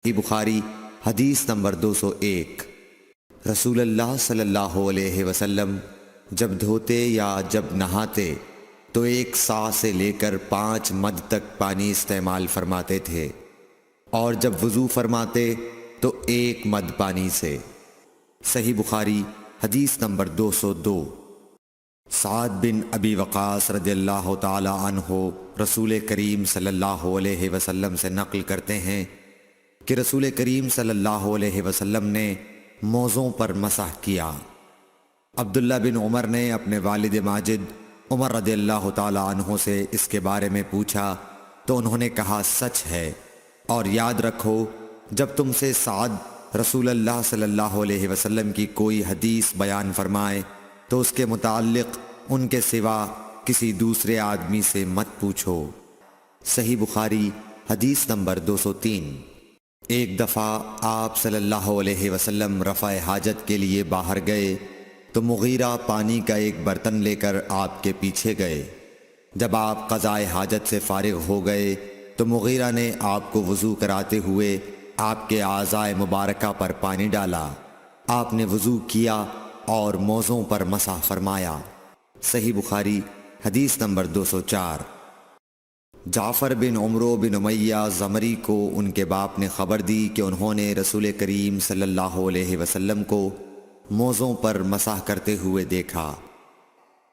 بخاری حدیث نمبر 201۔ رسول اللہ صلی اللہ علیہ وسلم جب دھوتے یا جب نہاتے تو 1 صاع سے لے کر 5 مد تک پانی استعمال فرماتے تھے، اور جب وضو فرماتے تو 1 مد پانی سے۔ صحیح بخاری حدیث نمبر 202۔ سعد بن ابی وقاص رضی اللہ تعالی عنہ رسول کریم صلی اللہ علیہ وسلم سے نقل کرتے ہیں کہ رسول کریم صلی اللہ علیہ وسلم نے موزوں پر مسح کیا۔ عبداللہ بن عمر نے اپنے والد ماجد عمر رضی اللہ تعالی عنہ سے اس کے بارے میں پوچھا تو انہوں نے کہا سچ ہے، اور یاد رکھو جب تم سے سعد رسول اللہ صلی اللہ علیہ وسلم کی کوئی حدیث بیان فرمائے تو اس کے متعلق ان کے سوا کسی دوسرے آدمی سے مت پوچھو۔ صحیح بخاری حدیث نمبر 203۔ ایک دفعہ آپ صلی اللہ علیہ وسلم رفع حاجت کے لیے باہر گئے تو مغیرہ پانی کا ایک برتن لے کر آپ کے پیچھے گئے۔ جب آپ قضائے حاجت سے فارغ ہو گئے تو مغیرہ نے آپ کو وضو کراتے ہوئے آپ کے اعضائے مبارکہ پر پانی ڈالا۔ آپ نے وضو کیا اور موزوں پر مسح فرمایا۔ صحیح بخاری حدیث نمبر 204۔ جعفر بن عمرو بن امیہ زمری کو ان کے باپ نے خبر دی کہ انہوں نے رسول کریم صلی اللہ علیہ وسلم کو موزوں پر مسح کرتے ہوئے دیکھا۔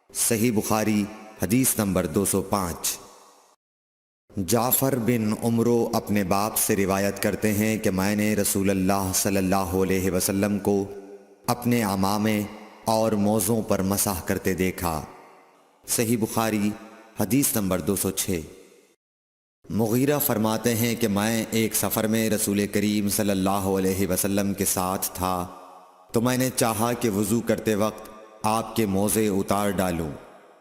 صحیح بخاری حدیث نمبر 205۔ جعفر بن عمرو اپنے باپ سے روایت کرتے ہیں کہ میں نے رسول اللہ صلی اللہ علیہ وسلم کو اپنے عمامے اور موزوں پر مسح کرتے دیکھا۔ صحیح بخاری حدیث نمبر 206۔ مغیرہ فرماتے ہیں کہ میں ایک سفر میں رسول کریم صلی اللہ علیہ وسلم کے ساتھ تھا تو میں نے چاہا کہ وضو کرتے وقت آپ کے موزے اتار ڈالوں۔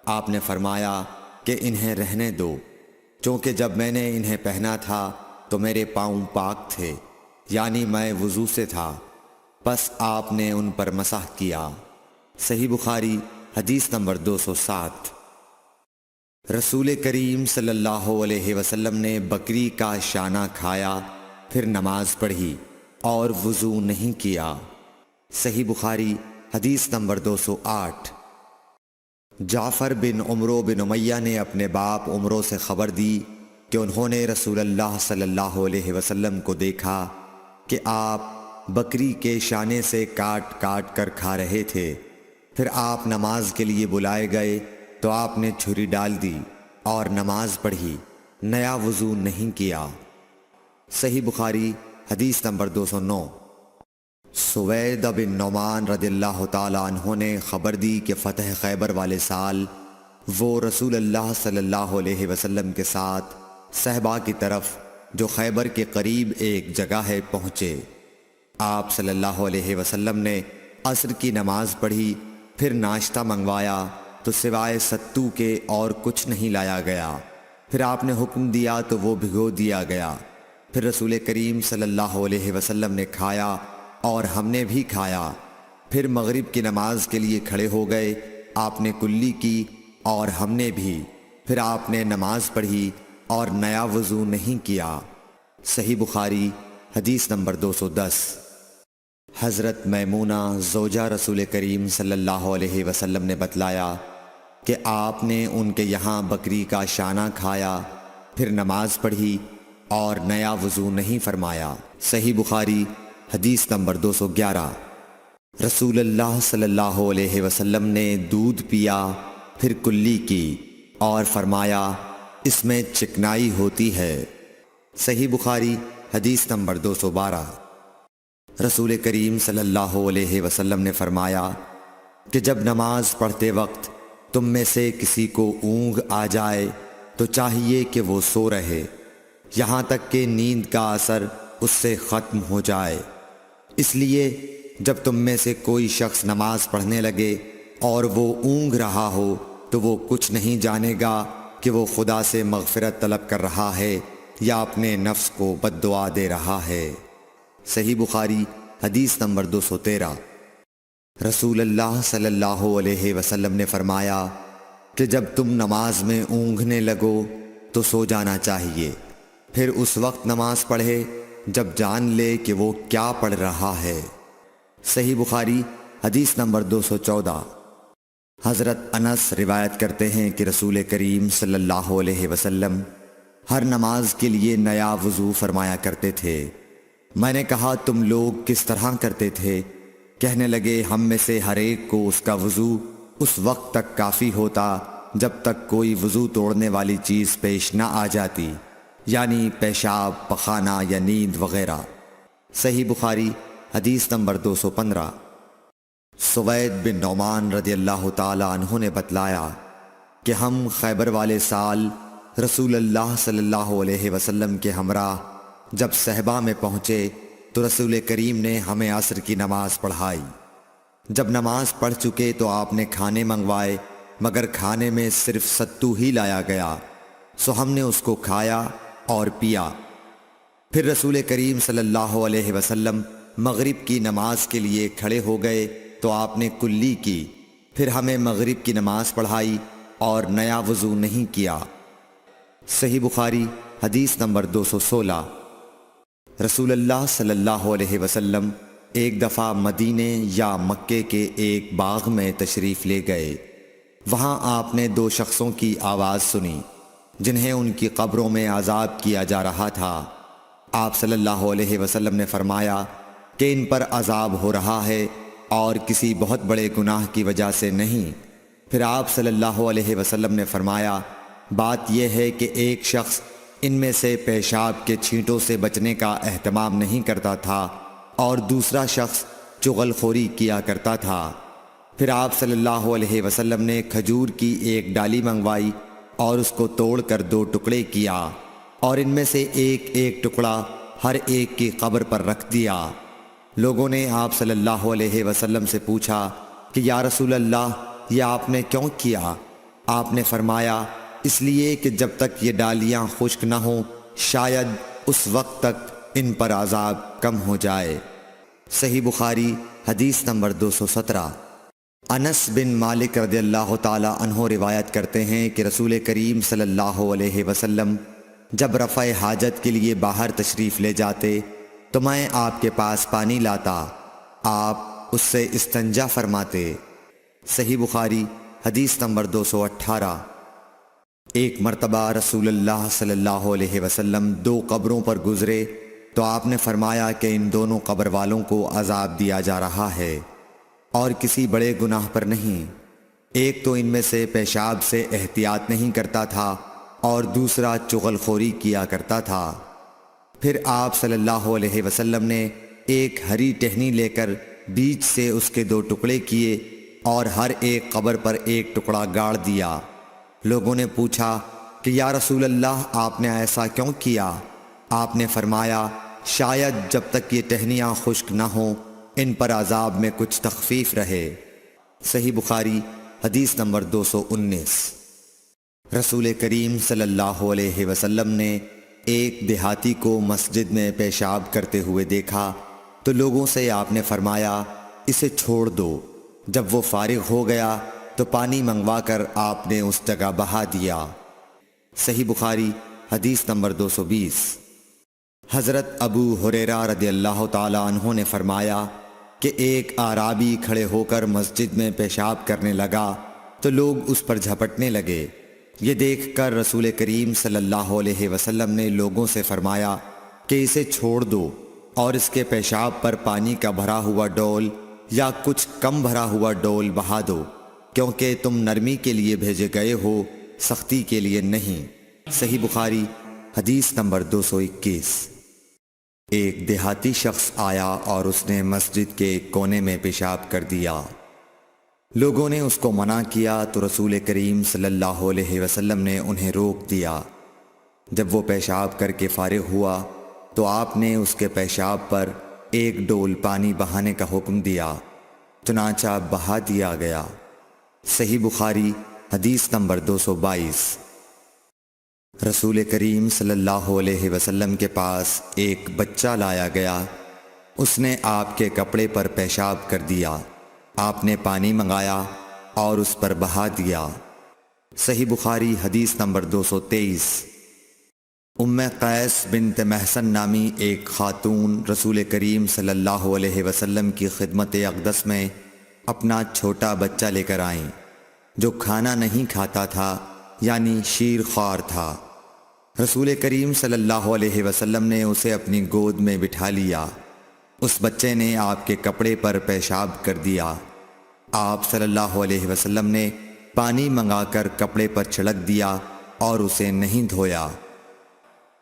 آپ نے فرمایا کہ انہیں رہنے دو، چونکہ جب میں نے انہیں پہنا تھا تو میرے پاؤں پاک تھے، یعنی میں وضو سے تھا، پس آپ نے ان پر مسح کیا۔ صحیح بخاری حدیث نمبر 207۔ رسول کریم صلی اللہ علیہ وسلم نے بکری کا شانہ کھایا، پھر نماز پڑھی اور وضو نہیں کیا۔ صحیح بخاری حدیث نمبر 208۔ جعفر بن عمرو بن امیہ نے اپنے باپ عمرو سے خبر دی کہ انہوں نے رسول اللہ صلی اللہ علیہ وسلم کو دیکھا کہ آپ بکری کے شانے سے کاٹ کاٹ کر کھا رہے تھے۔ پھر آپ نماز کے لیے بلائے گئے تو آپ نے چھری ڈال دی اور نماز پڑھی، نیا وضو نہیں کیا۔ صحیح بخاری حدیث نمبر 209۔ سوید بن نعمان رضی اللہ تعالی عنہ نے خبر دی کہ فتح خیبر والے سال وہ رسول اللہ صلی اللہ علیہ وسلم کے ساتھ صحبہ کی طرف جو خیبر کے قریب ایک جگہ ہے پہنچے۔ آپ صلی اللہ علیہ وسلم نے عصر کی نماز پڑھی، پھر ناشتہ منگوایا تو سوائے ستو کے اور کچھ نہیں لایا گیا۔ پھر آپ نے حکم دیا تو وہ بھگو دیا گیا۔ پھر رسول کریم صلی اللہ علیہ وسلم نے کھایا اور ہم نے بھی کھایا۔ پھر مغرب کی نماز کے لیے کھڑے ہو گئے، آپ نے کلی کی اور ہم نے بھی۔ پھر آپ نے نماز پڑھی اور نیا وضو نہیں کیا۔ صحیح بخاری حدیث نمبر 210۔ حضرت میمونہ زوجہ رسول کریم صلی اللہ علیہ وسلم نے بتلایا کہ آپ نے ان کے یہاں بکری کا شانہ کھایا، پھر نماز پڑھی اور نیا وضو نہیں فرمایا۔ صحیح بخاری حدیث نمبر 211۔ رسول اللہ صلی اللہ علیہ وسلم نے دودھ پیا، پھر کلی کی اور فرمایا اس میں چکنائی ہوتی ہے۔ صحیح بخاری حدیث نمبر 212۔ رسول کریم صلی اللہ علیہ وسلم نے فرمایا کہ جب نماز پڑھتے وقت تم میں سے کسی کو اونگ آ جائے تو چاہیے کہ وہ سو رہے یہاں تک کہ نیند کا اثر اس سے ختم ہو جائے۔ اس لیے جب تم میں سے کوئی شخص نماز پڑھنے لگے اور وہ اونگ رہا ہو تو وہ کچھ نہیں جانے گا کہ وہ خدا سے مغفرت طلب کر رہا ہے یا اپنے نفس کو بد دعا دے رہا ہے۔ صحیح بخاری حدیث نمبر 213۔ رسول اللہ صلی اللہ علیہ وسلم نے فرمایا کہ جب تم نماز میں اونگنے لگو تو سو جانا چاہیے، پھر اس وقت نماز پڑھے جب جان لے کہ وہ کیا پڑھ رہا ہے۔ صحیح بخاری حدیث نمبر 214۔ حضرت انس روایت کرتے ہیں کہ رسول کریم صلی اللہ علیہ وسلم ہر نماز کے لیے نیا وضو فرمایا کرتے تھے۔ میں نے کہا تم لوگ کس طرح کرتے تھے؟ کہنے لگے ہم میں سے ہر ایک کو اس کا وضو اس وقت تک کافی ہوتا جب تک کوئی وضو توڑنے والی چیز پیش نہ آ جاتی، یعنی پیشاب، پخانہ یا نیند وغیرہ۔ صحیح بخاری حدیث نمبر 215۔ سوید بن نعمان رضی اللہ تعالی عنہ نے بتلایا کہ ہم خیبر والے سال رسول اللہ صلی اللہ علیہ وسلم کے ہمراہ جب صحبہ میں پہنچے تو رسول کریم نے ہمیں عصر کی نماز پڑھائی۔ جب نماز پڑھ چکے تو آپ نے کھانے منگوائے، مگر کھانے میں صرف ستو ہی لایا گیا، سو ہم نے اس کو کھایا اور پیا۔ پھر رسول کریم صلی اللہ علیہ وسلم مغرب کی نماز کے لیے کھڑے ہو گئے تو آپ نے کلی کی، پھر ہمیں مغرب کی نماز پڑھائی اور نیا وضو نہیں کیا۔ صحیح بخاری حدیث نمبر 216۔ رسول اللہ صلی اللہ علیہ وسلم ایک دفعہ مدینے یا مکے کے ایک باغ میں تشریف لے گئے۔ وہاں آپ نے 2 شخصوں کی آواز سنی جنہیں ان کی قبروں میں عذاب کیا جا رہا تھا۔ آپ صلی اللہ علیہ وسلم نے فرمایا کہ ان پر عذاب ہو رہا ہے اور کسی بہت بڑے گناہ کی وجہ سے نہیں۔ پھر آپ صلی اللہ علیہ وسلم نے فرمایا بات یہ ہے کہ ایک شخص ان میں سے پیشاب کے چھینٹوں سے بچنے کا اہتمام نہیں کرتا تھا اور دوسرا شخص چغل خوری کیا کرتا تھا۔ پھر آپ صلی اللہ علیہ وسلم نے کھجور کی ایک ڈالی منگوائی اور اس کو توڑ کر 2 ٹکڑے کیا اور ان میں سے ایک ایک ٹکڑا ہر ایک کی قبر پر رکھ دیا۔ لوگوں نے آپ صلی اللہ علیہ وسلم سے پوچھا کہ یا رسول اللہ یہ آپ نے کیوں کیا؟ آپ نے فرمایا اس لیے کہ جب تک یہ ڈالیاں خشک نہ ہوں شاید اس وقت تک ان پر عذاب کم ہو جائے۔ صحیح بخاری حدیث نمبر 217۔ انس بن مالک رضی اللہ تعالی عنہ روایت کرتے ہیں کہ رسول کریم صلی اللہ علیہ وسلم جب رفع حاجت کے لیے باہر تشریف لے جاتے تو میں آپ کے پاس پانی لاتا، آپ اس سے استنجا فرماتے۔ صحیح بخاری حدیث نمبر 218۔ ایک مرتبہ رسول اللہ صلی اللہ علیہ وسلم 2 قبروں پر گزرے تو آپ نے فرمایا کہ ان دونوں قبر والوں کو عذاب دیا جا رہا ہے اور کسی بڑے گناہ پر نہیں۔ ایک تو ان میں سے پیشاب سے احتیاط نہیں کرتا تھا اور دوسرا چغل خوری کیا کرتا تھا۔ پھر آپ صلی اللہ علیہ وسلم نے ایک ہری ٹہنی لے کر بیچ سے اس کے 2 ٹکڑے کیے اور ہر ایک قبر پر ایک ٹکڑا گاڑ دیا۔ لوگوں نے پوچھا کہ یا رسول اللہ آپ نے ایسا کیوں کیا؟ آپ نے فرمایا شاید جب تک یہ ٹہنیاں خشک نہ ہوں ان پر عذاب میں کچھ تخفیف رہے۔ صحیح بخاری حدیث نمبر 219۔ رسول کریم صلی اللہ علیہ وسلم نے ایک دیہاتی کو مسجد میں پیشاب کرتے ہوئے دیکھا تو لوگوں سے آپ نے فرمایا اسے چھوڑ دو۔ جب وہ فارغ ہو گیا تو پانی منگوا کر آپ نے اس جگہ بہا دیا۔ صحیح بخاری حدیث نمبر 220۔ حضرت ابو ہریرہ رضی اللہ تعالی عنہ نے فرمایا کہ ایک اعرابی کھڑے ہو کر مسجد میں پیشاب کرنے لگا تو لوگ اس پر جھپٹنے لگے۔ یہ دیکھ کر رسول کریم صلی اللہ علیہ وسلم نے لوگوں سے فرمایا کہ اسے چھوڑ دو اور اس کے پیشاب پر پانی کا بھرا ہوا ڈول یا کچھ کم بھرا ہوا ڈول بہا دو، کیونکہ تم نرمی کے لیے بھیجے گئے ہو، سختی کے لیے نہیں۔ صحیح بخاری حدیث نمبر 221۔ ایک دیہاتی شخص آیا اور اس نے مسجد کے ایک کونے میں پیشاب کر دیا۔ لوگوں نے اس کو منع کیا تو رسول کریم صلی اللہ علیہ وسلم نے انہیں روک دیا۔ جب وہ پیشاب کر کے فارغ ہوا تو آپ نے اس کے پیشاب پر ایک ڈول پانی بہانے کا حکم دیا، چنانچہ بہا دیا گیا۔ صحیح بخاری حدیث نمبر 222۔ رسول کریم صلی اللہ علیہ وسلم کے پاس ایک بچہ لایا گیا، اس نے آپ کے کپڑے پر پیشاب کر دیا۔ آپ نے پانی منگایا اور اس پر بہا دیا۔ صحیح بخاری حدیث نمبر 223۔ قیس بنت محسن نامی ایک خاتون رسول کریم صلی اللہ علیہ وسلم کی خدمت اقدس میں اپنا چھوٹا بچہ لے کر آئیں جو کھانا نہیں کھاتا تھا، یعنی شیر خوار تھا۔ رسول کریم صلی اللہ علیہ وسلم نے اسے اپنی گود میں بٹھا لیا۔ اس بچے نے آپ کے کپڑے پر پیشاب کر دیا۔ آپ صلی اللہ علیہ وسلم نے پانی منگا کر کپڑے پر چھڑک دیا اور اسے نہیں دھویا۔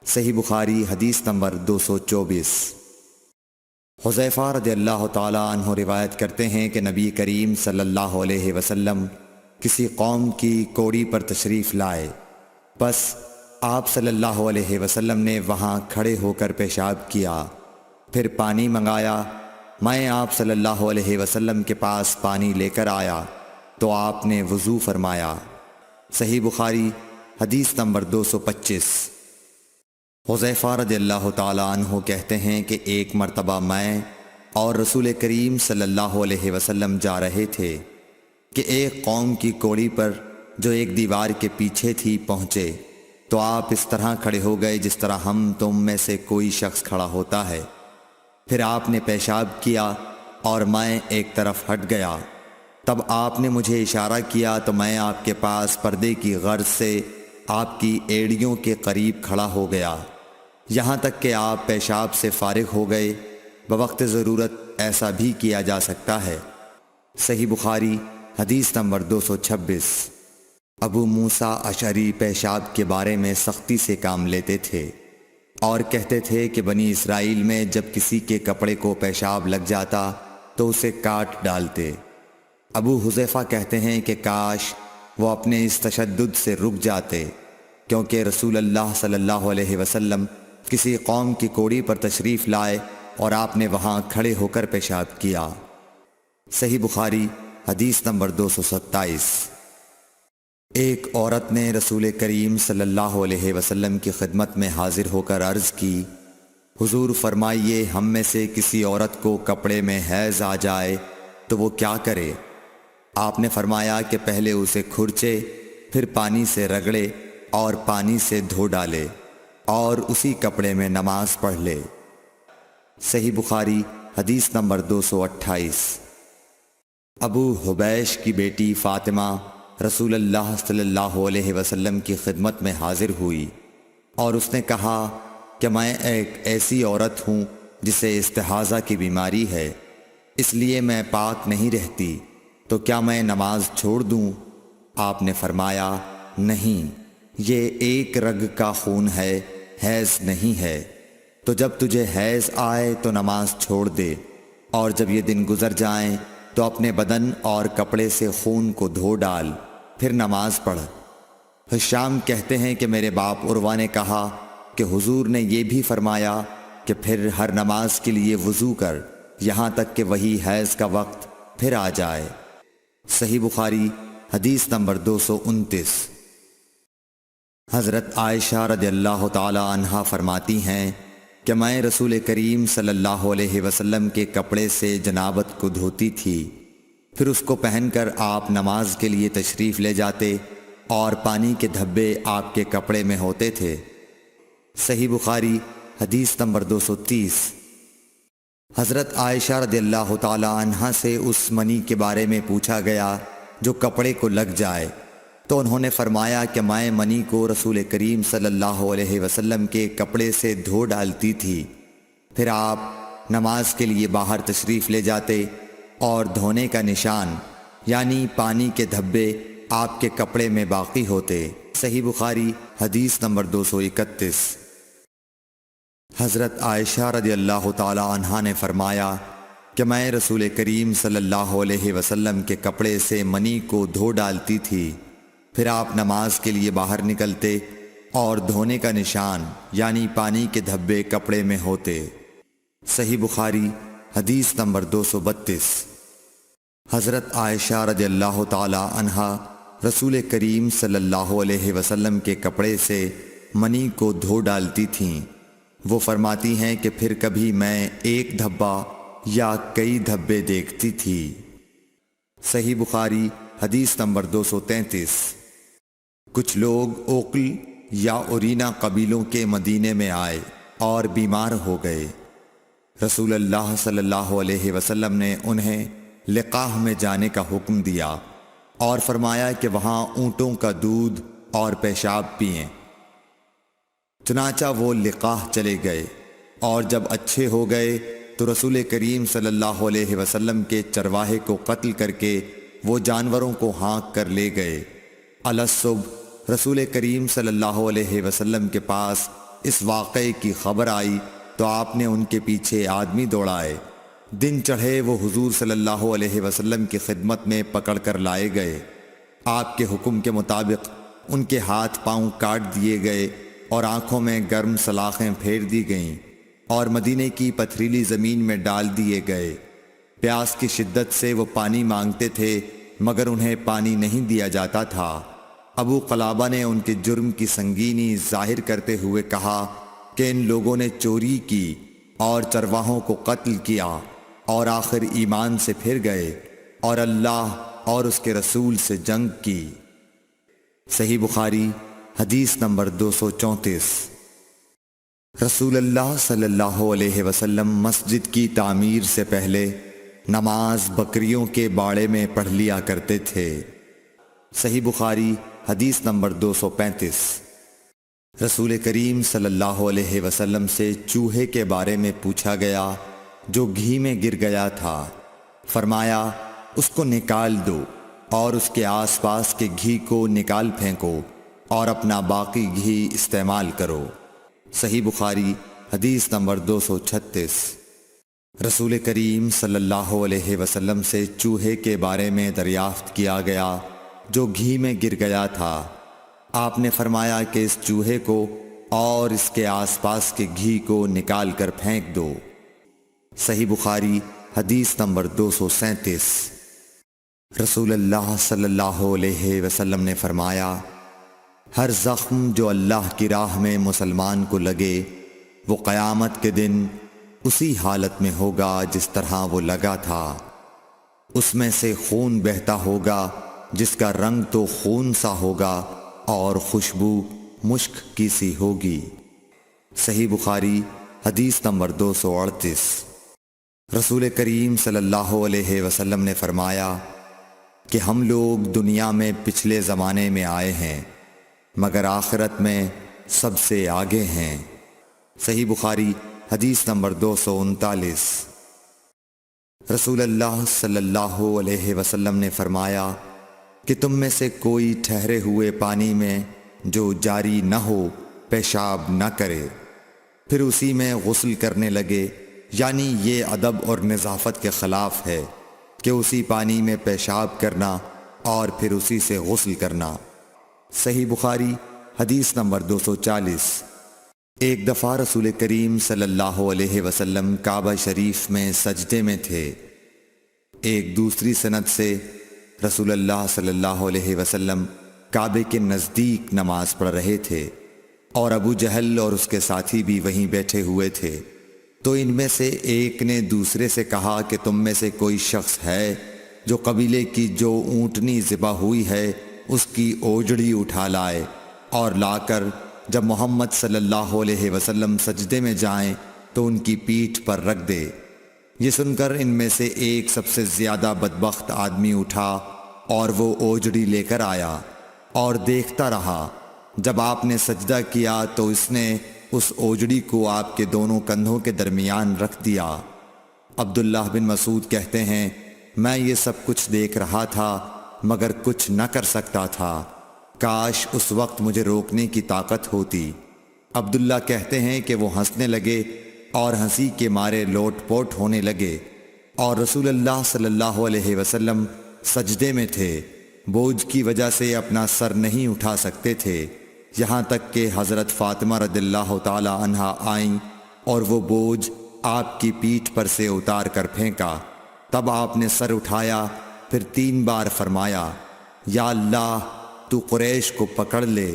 صحیح بخاری حدیث نمبر 224۔ حذیفہ رضی اللہ تعالی عنہ روایت کرتے ہیں کہ نبی کریم صلی اللہ علیہ وسلم کسی قوم کی کوڑی پر تشریف لائے، بس آپ صلی اللہ علیہ وسلم نے وہاں کھڑے ہو کر پیشاب کیا، پھر پانی منگایا۔ میں آپ صلی اللہ علیہ وسلم کے پاس پانی لے کر آیا تو آپ نے وضو فرمایا۔ صحیح بخاری حدیث نمبر 225۔ حذیفہ رضی اللہ تعالیٰ عنہ کہتے ہیں کہ ایک مرتبہ میں اور رسول کریم صلی اللہ علیہ وسلم جا رہے تھے کہ ایک قوم کی کوڑی پر جو ایک دیوار کے پیچھے تھی پہنچے تو آپ اس طرح کھڑے ہو گئے جس طرح ہم تم میں سے کوئی شخص کھڑا ہوتا ہے۔ پھر آپ نے پیشاب کیا اور میں ایک طرف ہٹ گیا۔ تب آپ نے مجھے اشارہ کیا تو میں آپ کے پاس پردے کی غرض سے آپ کی ایڑیوں کے قریب کھڑا ہو گیا، یہاں تک کہ آپ پیشاب سے فارغ ہو گئے۔ بوقت ضرورت ایسا بھی کیا جا سکتا ہے۔ صحیح بخاری حدیث نمبر 226۔ ابو موسیٰ اشعری پیشاب کے بارے میں سختی سے کام لیتے تھے اور کہتے تھے کہ بنی اسرائیل میں جب کسی کے کپڑے کو پیشاب لگ جاتا تو اسے کاٹ ڈالتے۔ ابو حذیفہ کہتے ہیں کہ کاش وہ اپنے اس تشدد سے رک جاتے، کیونکہ رسول اللہ صلی اللہ علیہ وسلم کسی قوم کی کوڑی پر تشریف لائے اور آپ نے وہاں کھڑے ہو کر پیشاب کیا۔ صحیح بخاری حدیث نمبر 227۔ ایک عورت نے رسول کریم صلی اللہ علیہ وسلم کی خدمت میں حاضر ہو کر عرض کی، حضور فرمائیے ہم میں سے کسی عورت کو کپڑے میں حیض آ جائے تو وہ کیا کرے؟ آپ نے فرمایا کہ پہلے اسے کھرچے، پھر پانی سے رگڑے اور پانی سے دھو ڈالے اور اسی کپڑے میں نماز پڑھ لے۔ صحیح بخاری حدیث نمبر 228۔ ابو حبیش کی بیٹی فاطمہ رسول اللہ صلی اللہ علیہ وسلم کی خدمت میں حاضر ہوئی اور اس نے کہا کہ میں ایک ایسی عورت ہوں جسے استحاضہ کی بیماری ہے، اس لیے میں پاک نہیں رہتی، تو کیا میں نماز چھوڑ دوں؟ آپ نے فرمایا نہیں، یہ ایک رگ کا خون ہے، حیض نہیں ہے، تو جب تجھے حیض آئے تو نماز چھوڑ دے، اور جب یہ دن گزر جائیں تو اپنے بدن اور کپڑے سے خون کو دھو ڈال، پھر نماز پڑھ۔ ہشام کہتے ہیں کہ میرے باپ عروہ نے کہا کہ حضور نے یہ بھی فرمایا کہ پھر ہر نماز کے لیے وضو کر یہاں تک کہ وہی حیض کا وقت پھر آ جائے۔ صحیح بخاری حدیث نمبر 229۔ حضرت عائشہ رضی اللہ تعالی عنہا فرماتی ہیں کہ میں رسول کریم صلی اللہ علیہ وسلم کے کپڑے سے جنابت کو دھوتی تھی، پھر اس کو پہن کر آپ نماز کے لیے تشریف لے جاتے اور پانی کے دھبے آپ کے کپڑے میں ہوتے تھے۔ صحیح بخاری حدیث نمبر 230۔ حضرت عائشہ رضی اللہ تعالی عنہا سے اس منی کے بارے میں پوچھا گیا جو کپڑے کو لگ جائے، تو انہوں نے فرمایا کہ میں منی کو رسول کریم صلی اللہ علیہ وسلم کے کپڑے سے دھو ڈالتی تھی، پھر آپ نماز کے لیے باہر تشریف لے جاتے اور دھونے کا نشان یعنی پانی کے دھبے آپ کے کپڑے میں باقی ہوتے۔ صحیح بخاری حدیث نمبر 231۔ حضرت عائشہ رضی اللہ تعالی عنہا نے فرمایا کہ میں رسول کریم صلی اللہ علیہ وسلم کے کپڑے سے منی کو دھو ڈالتی تھی، پھر آپ نماز کے لیے باہر نکلتے اور دھونے کا نشان یعنی پانی کے دھبے کپڑے میں ہوتے۔ صحیح بخاری حدیث نمبر 232۔ حضرت عائشہ رضی اللہ تعالی عنہا رسول کریم صلی اللہ علیہ وسلم کے کپڑے سے منی کو دھو ڈالتی تھیں۔ وہ فرماتی ہیں کہ پھر کبھی میں ایک دھبا یا کئی دھبے دیکھتی تھی۔ صحیح بخاری حدیث نمبر 233۔ کچھ لوگ اوقل یا اورینا قبیلوں کے مدینے میں آئے اور بیمار ہو گئے۔ رسول اللہ صلی اللہ علیہ وسلم نے انہیں لقاح میں جانے کا حکم دیا اور فرمایا کہ وہاں اونٹوں کا دودھ اور پیشاب پئیں۔ چنانچہ وہ لقاح چلے گئے، اور جب اچھے ہو گئے تو رسول کریم صلی اللہ علیہ وسلم کے چرواہے کو قتل کر کے وہ جانوروں کو ہانک کر لے گئے۔ الصبح رسول کریم صلی اللہ علیہ وسلم کے پاس اس واقعے کی خبر آئی تو آپ نے ان کے پیچھے آدمی دوڑائے۔ دن چڑھے وہ حضور صلی اللہ علیہ وسلم کی خدمت میں پکڑ کر لائے گئے۔ آپ کے حکم کے مطابق ان کے ہاتھ پاؤں کاٹ دیے گئے اور آنکھوں میں گرم سلاخیں پھیر دی گئیں اور مدینے کی پتھریلی زمین میں ڈال دیے گئے۔ پیاس کی شدت سے وہ پانی مانگتے تھے مگر انہیں پانی نہیں دیا جاتا تھا۔ ابو قلابہ نے ان کے جرم کی سنگینی ظاہر کرتے ہوئے کہا کہ ان لوگوں نے چوری کی اور چرواہوں کو قتل کیا اور آخر ایمان سے پھر گئے اور اللہ اور اس کے رسول سے جنگ کی۔ صحیح بخاری حدیث نمبر 234۔ رسول اللہ صلی اللہ علیہ وسلم مسجد کی تعمیر سے پہلے نماز بکریوں کے باڑے میں پڑھ لیا کرتے تھے۔ صحیح بخاری حدیث نمبر 235۔ رسول کریم صلی اللہ علیہ وسلم سے چوہے کے بارے میں پوچھا گیا جو گھی میں گر گیا تھا۔ فرمایا اس کو نکال دو اور اس کے آس پاس کے گھی کو نکال پھینکو اور اپنا باقی گھی استعمال کرو۔ صحیح بخاری حدیث نمبر 236۔ رسول کریم صلی اللہ علیہ وسلم سے چوہے کے بارے میں دریافت کیا گیا جو گھی میں گر گیا تھا۔ آپ نے فرمایا کہ اس چوہے کو اور اس کے آس پاس کے گھی کو نکال کر پھینک دو۔ صحیح بخاری حدیث نمبر 237۔ رسول اللہ صلی اللہ علیہ وسلم نے فرمایا ہر زخم جو اللہ کی راہ میں مسلمان کو لگے وہ قیامت کے دن اسی حالت میں ہوگا جس طرح وہ لگا تھا۔ اس میں سے خون بہتا ہوگا جس کا رنگ تو خون سا ہوگا اور خوشبو مشک کی سی ہوگی۔ صحیح بخاری حدیث نمبر 238۔ رسول کریم صلی اللہ علیہ وسلم نے فرمایا کہ ہم لوگ دنیا میں پچھلے زمانے میں آئے ہیں مگر آخرت میں سب سے آگے ہیں۔ صحیح بخاری حدیث نمبر 239۔ رسول اللہ صلی اللہ علیہ وسلم نے فرمایا کہ تم میں سے کوئی ٹھہرے ہوئے پانی میں جو جاری نہ ہو پیشاب نہ کرے پھر اسی میں غسل کرنے لگے، یعنی یہ ادب اور نظافت کے خلاف ہے کہ اسی پانی میں پیشاب کرنا اور پھر اسی سے غسل کرنا۔ صحیح بخاری حدیث نمبر 240۔ ایک دفعہ رسول کریم صلی اللہ علیہ وسلم کعبہ شریف میں سجدے میں تھے۔ ایک دوسری سند سے رسول اللہ صلی اللہ علیہ وسلم کعبے کے نزدیک نماز پڑھ رہے تھے اور ابو جہل اور اس کے ساتھی بھی وہیں بیٹھے ہوئے تھے، تو ان میں سے ایک نے دوسرے سے کہا کہ تم میں سے کوئی شخص ہے جو قبیلے کی جو اونٹنی ذبح ہوئی ہے اس کی اوجڑی اٹھا لائے اور لا کر جب محمد صلی اللہ علیہ وسلم سجدے میں جائیں تو ان کی پیٹھ پر رکھ دے۔ یہ سن کر ان میں سے ایک سب سے زیادہ بدبخت آدمی اٹھا اور وہ اوجڑی لے کر آیا اور دیکھتا رہا۔ جب آپ نے سجدہ کیا تو اس نے اس اوجڑی کو آپ کے دونوں کندھوں کے درمیان رکھ دیا۔ عبداللہ بن مسعود کہتے ہیں میں یہ سب کچھ دیکھ رہا تھا مگر کچھ نہ کر سکتا تھا، کاش اس وقت مجھے روکنے کی طاقت ہوتی۔ عبداللہ کہتے ہیں کہ وہ ہنسنے لگے اور ہنسی کے مارے لوٹ پوٹ ہونے لگے، اور رسول اللہ صلی اللہ علیہ وسلم سجدے میں تھے، بوجھ کی وجہ سے اپنا سر نہیں اٹھا سکتے تھے، یہاں تک کہ حضرت فاطمہ رضی اللہ تعالی عنہا آئیں اور وہ بوجھ آپ کی پیٹھ پر سے اتار کر پھینکا۔ تب آپ نے سر اٹھایا، پھر 3 بار فرمایا یا اللہ تو قریش کو پکڑ لے۔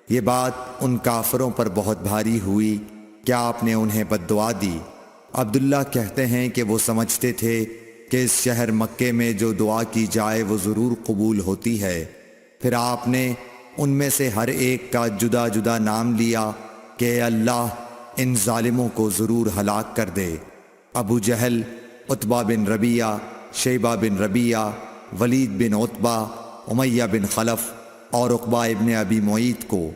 یہ بات ان کافروں پر بہت بھاری ہوئی کہ آپ نے انہیں بد دعا دی۔ عبداللہ کہتے ہیں کہ وہ سمجھتے تھے کہ اس شہر مکے میں جو دعا کی جائے وہ ضرور قبول ہوتی ہے، پھر آپ نے ان میں سے ہر ایک کا جدا جدا نام لیا کہ اے اللہ ان ظالموں کو ضرور ہلاک کر دے۔ ابو جہل، عتبہ بن ربیعہ، شیبہ بن ربیعہ، ولید بن عتبہ، امیہ بن خلف اور عقبہ ابن ابی معیط کو۔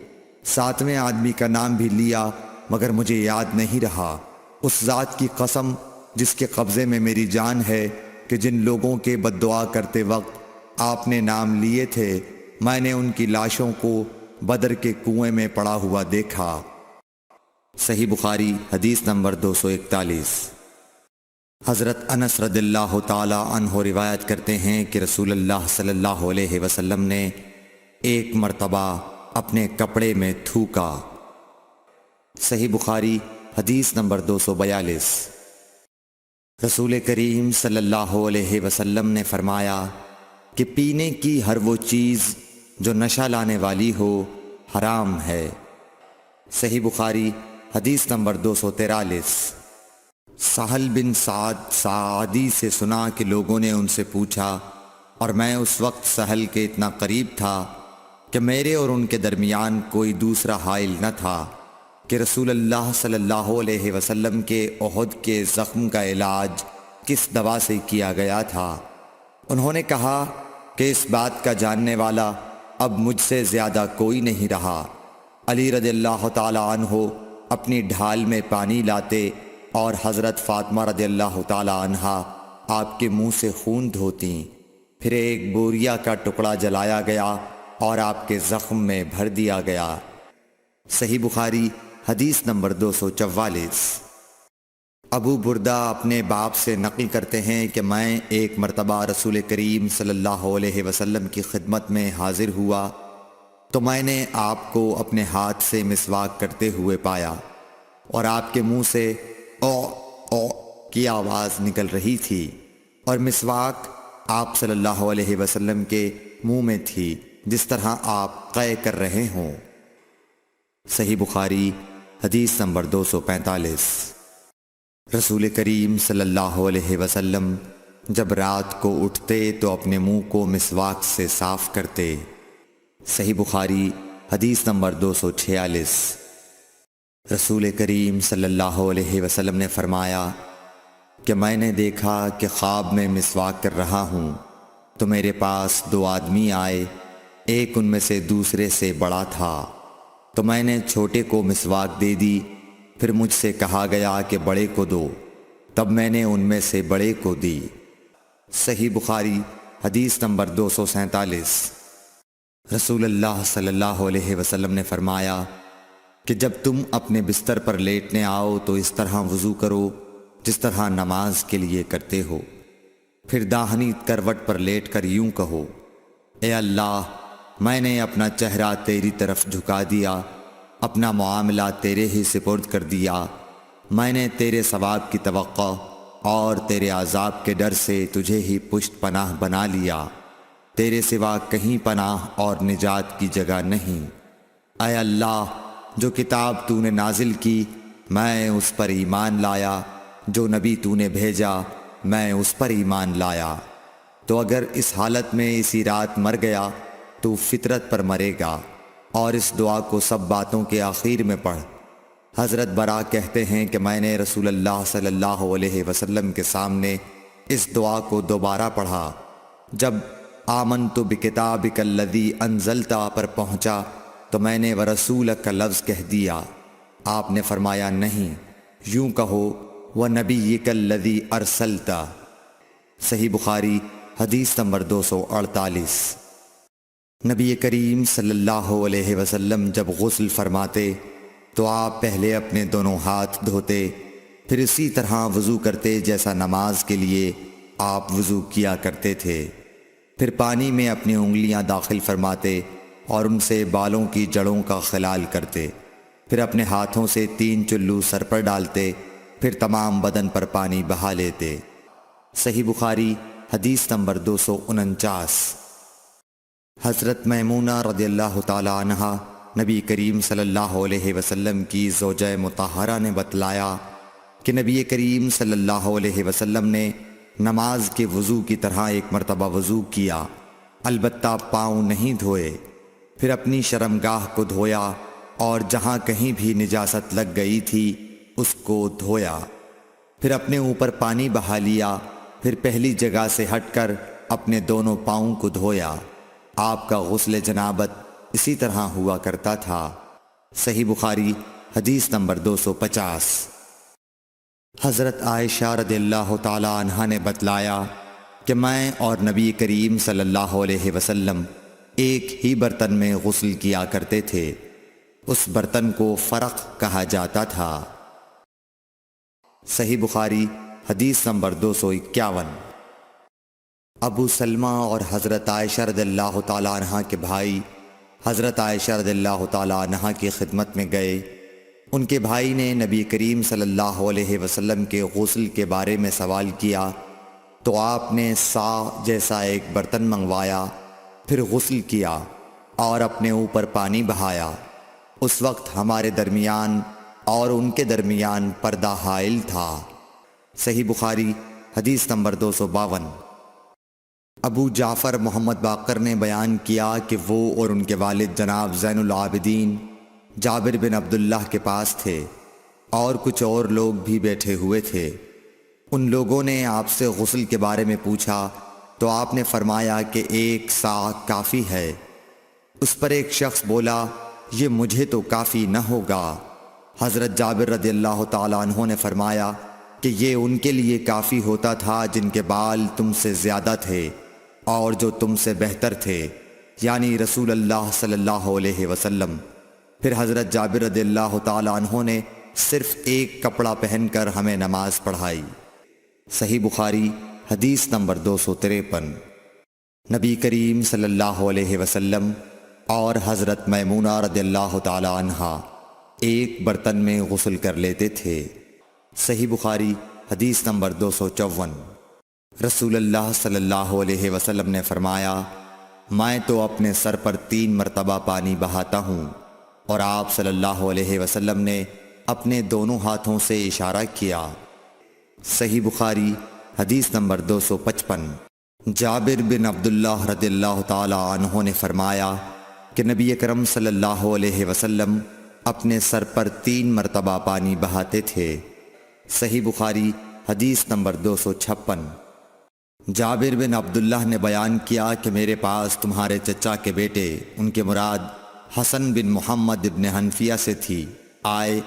ساتویں آدمی کا نام بھی لیا مگر مجھے یاد نہیں رہا۔ اس ذات کی قسم جس کے قبضے میں میری جان ہے کہ جن لوگوں کے بد دعا کرتے وقت آپ نے نام لیے تھے میں نے ان کی لاشوں کو بدر کے کنویں میں پڑا ہوا دیکھا۔ صحیح بخاری حدیث نمبر 241۔ حضرت انس رضی اللہ تعالی عنہ روایت کرتے ہیں کہ رسول اللہ صلی اللہ علیہ وسلم نے ایک مرتبہ اپنے کپڑے میں تھوکا۔ صحیح بخاری حدیث نمبر 242۔ رسول کریم صلی اللہ علیہ وسلم نے فرمایا کہ پینے کی ہر وہ چیز جو نشہ لانے والی ہو حرام ہے۔ صحیح بخاری حدیث نمبر 243۔ سہل بن سعد سعدی سے سنا کہ لوگوں نے ان سے پوچھا اور میں اس وقت سہل کے اتنا قریب تھا کہ میرے اور ان کے درمیان کوئی دوسرا حائل نہ تھا کہ رسول اللہ صلی اللہ علیہ وسلم کے احد کے زخم کا علاج کس دوا سے کیا گیا تھا۔ انہوں نے کہا کہ اس بات کا جاننے والا اب مجھ سے زیادہ کوئی نہیں رہا۔ علی رضی اللہ تعالی عنہ اپنی ڈھال میں پانی لاتے اور حضرت فاطمہ رضی اللہ تعالی عنہا آپ کے منہ سے خون دھوتیں، پھر ایک بوریا کا ٹکڑا جلایا گیا اور آپ کے زخم میں بھر دیا گیا۔ صحیح بخاری حدیث نمبر 244۔ ابو بردہ اپنے باپ سے نقل کرتے ہیں کہ میں ایک مرتبہ رسول کریم صلی اللہ علیہ وسلم کی خدمت میں حاضر ہوا تو میں نے آپ کو اپنے ہاتھ سے مسواک کرتے ہوئے پایا اور آپ کے منہ سے او او کی آواز نکل رہی تھی اور مسواک آپ صلی اللہ علیہ وسلم کے منہ میں تھی جس طرح آپ قے کر رہے ہوں۔ صحیح بخاری حدیث نمبر 245۔ رسول کریم صلی اللہ علیہ وسلم جب رات کو اٹھتے تو اپنے منہ کو مسواک سے صاف کرتے۔ صحیح بخاری حدیث نمبر 246۔ رسول کریم صلی اللہ علیہ وسلم نے فرمایا کہ میں نے دیکھا کہ خواب میں مسواک کر رہا ہوں تو میرے پاس دو آدمی آئے، ایک ان میں سے دوسرے سے بڑا تھا تو میں نے چھوٹے کو مسواک دے دی، پھر مجھ سے کہا گیا کہ بڑے کو دو، تب میں نے ان میں سے بڑے کو دی۔ صحیح بخاری حدیث نمبر 247۔ رسول اللہ صلی اللہ علیہ وسلم نے فرمایا کہ جب تم اپنے بستر پر لیٹنے آؤ تو اس طرح وضو کرو جس طرح نماز کے لیے کرتے ہو، پھر داہنی کروٹ پر لیٹ کر یوں کہو، اے اللہ میں نے اپنا چہرہ تیری طرف جھکا دیا، اپنا معاملہ تیرے ہی سپرد کر دیا، میں نے تیرے ثواب کی توقع اور تیرے عذاب کے ڈر سے تجھے ہی پشت پناہ بنا لیا، تیرے سوا کہیں پناہ اور نجات کی جگہ نہیں۔ اے اللہ جو کتاب تو نے نازل کی میں اس پر ایمان لایا، جو نبی تو نے بھیجا میں اس پر ایمان لایا، تو اگر اس حالت میں اسی رات مر گیا تو فطرت پر مرے گا، اور اس دعا کو سب باتوں کے آخر میں پڑھ۔ حضرت برا کہتے ہیں کہ میں نے رسول اللہ صلی اللہ علیہ وسلم کے سامنے اس دعا کو دوبارہ پڑھا، جب آمنت بکتابک الذی انزلت پر پہنچا تو میں نے ورسولک کا لفظ کہہ دیا۔ آپ نے فرمایا نہیں، یوں کہو ونبیک الذی ارسلت۔ صحیح بخاری حدیث نمبر 248۔ نبی کریم صلی اللہ علیہ وسلم جب غسل فرماتے تو آپ پہلے اپنے دونوں ہاتھ دھوتے، پھر اسی طرح وضو کرتے جیسا نماز کے لیے آپ وضو کیا کرتے تھے، پھر پانی میں اپنی انگلیاں داخل فرماتے اور ان سے بالوں کی جڑوں کا خلال کرتے، پھر اپنے ہاتھوں سے 3 چلو سر پر ڈالتے، پھر تمام بدن پر پانی بہا لیتے۔ صحیح بخاری حدیث نمبر 249۔ حضرت میمونہ رضی اللہ تعالی عنہا نبی کریم صلی اللہ علیہ وسلم کی زوجہ مطہرہ نے بتلایا کہ نبی کریم صلی اللہ علیہ وسلم نے نماز کے وضو کی طرح ایک مرتبہ وضو کیا، البتہ پاؤں نہیں دھوئے۔ پھر اپنی شرمگاہ کو دھویا اور جہاں کہیں بھی نجاست لگ گئی تھی اس کو دھویا، پھر اپنے اوپر پانی بہا لیا، پھر پہلی جگہ سے ہٹ کر اپنے دونوں پاؤں کو دھویا۔ آپ کا غسل جنابت اسی طرح ہوا کرتا تھا۔ صحیح بخاری حدیث نمبر 250۔ حضرت عائشہ رضی اللہ تعالی عنہا نے بتلایا کہ میں اور نبی کریم صلی اللہ علیہ وسلم ایک ہی برتن میں غسل کیا کرتے تھے، اس برتن کو فرق کہا جاتا تھا۔ صحیح بخاری حدیث نمبر 251۔ ابو سلمہ اور حضرت عائشہ رضی اللہ تعالی عنہا کے بھائی حضرت عائشہ رضی اللہ تعالی عنہا کی خدمت میں گئے۔ ان کے بھائی نے نبی کریم صلی اللہ علیہ وسلم کے غسل کے بارے میں سوال کیا تو آپ نے سا جیسا ایک برتن منگوایا، پھر غسل کیا اور اپنے اوپر پانی بہایا۔ اس وقت ہمارے درمیان اور ان کے درمیان پردہ حائل تھا۔ صحیح بخاری حدیث نمبر 252۔ ابو جعفر محمد باقر نے بیان کیا کہ وہ اور ان کے والد جناب زین العابدین جابر بن عبداللہ کے پاس تھے اور کچھ اور لوگ بھی بیٹھے ہوئے تھے۔ ان لوگوں نے آپ سے غسل کے بارے میں پوچھا تو آپ نے فرمایا کہ 1 سا کافی ہے۔ اس پر ایک شخص بولا، یہ مجھے تو کافی نہ ہوگا۔ حضرت جابر رضی اللہ تعالیٰ عنہ نے فرمایا کہ یہ ان کے لیے کافی ہوتا تھا جن کے بال تم سے زیادہ تھے اور جو تم سے بہتر تھے، یعنی رسول اللہ صلی اللہ علیہ وسلم۔ پھر حضرت جابر رضی اللہ تعالیٰ عنہ نے صرف ایک کپڑا پہن کر ہمیں نماز پڑھائی۔ صحیح بخاری حدیث نمبر 253۔ نبی کریم صلی اللہ علیہ وسلم اور حضرت میمونہ رضی اللہ تعالیٰ عنہا ایک برتن میں غسل کر لیتے تھے۔ صحیح بخاری حدیث نمبر 254۔ رسول اللہ صلی اللہ علیہ وسلم نے فرمایا، میں تو اپنے سر پر 3 مرتبہ پانی بہاتا ہوں، اور آپ صلی اللہ علیہ وسلم نے اپنے دونوں ہاتھوں سے اشارہ کیا۔ صحیح بخاری حدیث نمبر 255۔ جابر بن عبداللہ رضی اللہ تعالی عنہ نے فرمایا کہ نبی اکرم صلی اللہ علیہ وسلم اپنے سر پر 3 مرتبہ پانی بہاتے تھے۔ صحیح بخاری حدیث نمبر 256۔ جابر بن عبداللہ نے بیان کیا کہ میرے پاس تمہارے چچا کے بیٹے، ان کے مراد حسن بن محمد ابن حنفیہ سے تھی، آئے۔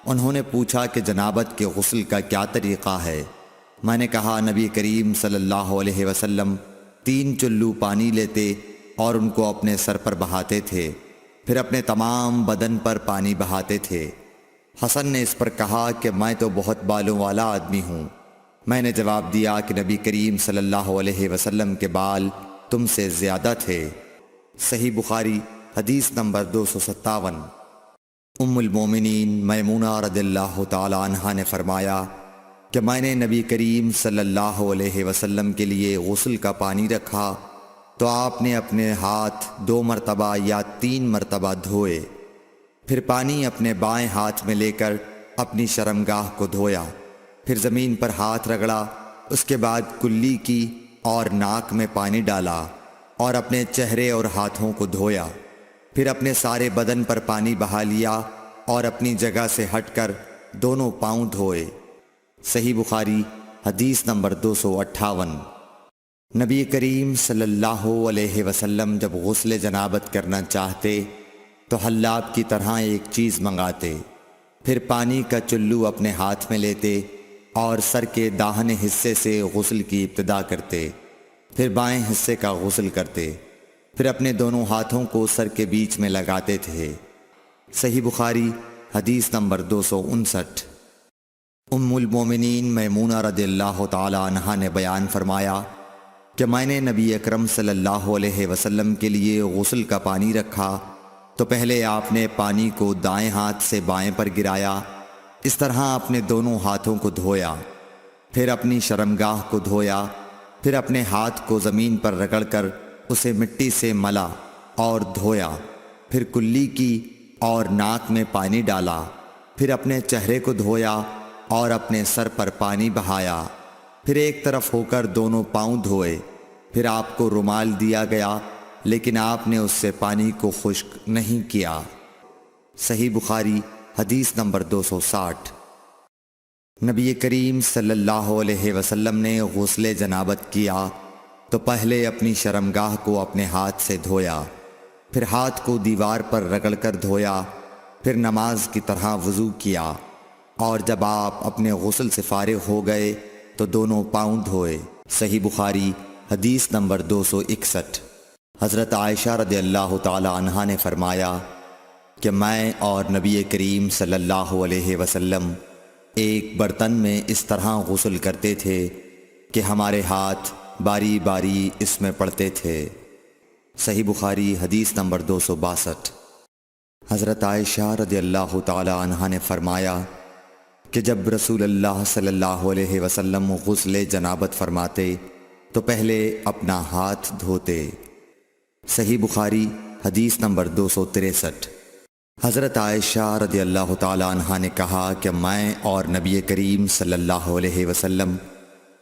انہوں نے پوچھا کہ جنابت کے غسل کا کیا طریقہ ہے؟ میں نے کہا، نبی کریم صلی اللہ علیہ وسلم 3 چلو پانی لیتے اور ان کو اپنے سر پر بہاتے تھے، پھر اپنے تمام بدن پر پانی بہاتے تھے۔ حسن نے اس پر کہا کہ میں تو بہت بالوں والا آدمی ہوں۔ میں نے جواب دیا کہ نبی کریم صلی اللہ علیہ وسلم کے بال تم سے زیادہ تھے۔ صحیح بخاری حدیث نمبر 257۔ ام المومنین میمونہ رضی اللہ تعالی عنہا نے فرمایا کہ میں نے نبی کریم صلی اللہ علیہ وسلم کے لیے غسل کا پانی رکھا تو آپ نے اپنے ہاتھ 2 مرتبہ یا 3 مرتبہ دھوئے، پھر پانی اپنے بائیں ہاتھ میں لے کر اپنی شرمگاہ کو دھویا، پھر زمین پر ہاتھ رگڑا، اس کے بعد کلی کی اور ناک میں پانی ڈالا اور اپنے چہرے اور ہاتھوں کو دھویا، پھر اپنے سارے بدن پر پانی بہا لیا اور اپنی جگہ سے ہٹ کر دونوں پاؤں دھوئے۔ صحیح بخاری حدیث نمبر 258۔ نبی کریم صلی اللہ علیہ وسلم جب غسل جنابت کرنا چاہتے تو حلاب کی طرح ایک چیز منگاتے، پھر پانی کا چلو اپنے ہاتھ میں لیتے اور سر کے داہنے حصے سے غسل کی ابتدا کرتے، پھر بائیں حصے کا غسل کرتے، پھر اپنے دونوں ہاتھوں کو سر کے بیچ میں لگاتے تھے۔ صحیح بخاری حدیث نمبر 259۔ ام المومنین میمونہ رضی اللہ تعالی عنہا نے بیان فرمایا کہ میں نے نبی اکرم صلی اللہ علیہ وسلم کے لیے غسل کا پانی رکھا تو پہلے آپ نے پانی کو دائیں ہاتھ سے بائیں پر گرایا، اس طرح اپنے دونوں ہاتھوں کو دھویا، پھر اپنی شرمگاہ کو دھویا، پھر اپنے ہاتھ کو زمین پر رگڑ کر اسے مٹی سے ملا اور دھویا، پھر کلی کی اور ناک میں پانی ڈالا، پھر اپنے چہرے کو دھویا اور اپنے سر پر پانی بہایا، پھر ایک طرف ہو کر دونوں پاؤں دھوئے، پھر آپ کو رومال دیا گیا لیکن آپ نے اس سے پانی کو خشک نہیں کیا۔ صحیح بخاری حدیث نمبر 260۔ نبی کریم صلی اللہ علیہ وسلم نے غسل جنابت کیا تو پہلے اپنی شرمگاہ کو اپنے ہاتھ سے دھویا، پھر ہاتھ کو دیوار پر رگڑ کر دھویا، پھر نماز کی طرح وضو کیا، اور جب آپ اپنے غسل سے فارغ ہو گئے تو دونوں پاؤں دھوئے۔ صحیح بخاری حدیث نمبر 261۔ حضرت عائشہ رضی اللہ تعالی عنہا نے فرمایا کہ میں اور نبی کریم صلی اللہ علیہ وسلم ایک برتن میں اس طرح غسل کرتے تھے کہ ہمارے ہاتھ باری باری اس میں پڑتے تھے۔ صحیح بخاری حدیث نمبر 262۔ حضرت عائشہ رضی اللہ تعالی عنہا نے فرمایا کہ جب رسول اللہ صلی اللہ علیہ وسلم غسل جنابت فرماتے تو پہلے اپنا ہاتھ دھوتے۔ صحیح بخاری حدیث نمبر 263۔ حضرت عائشہ رضی اللہ تعالی عنہا نے کہا کہ میں اور نبی کریم صلی اللہ علیہ وسلم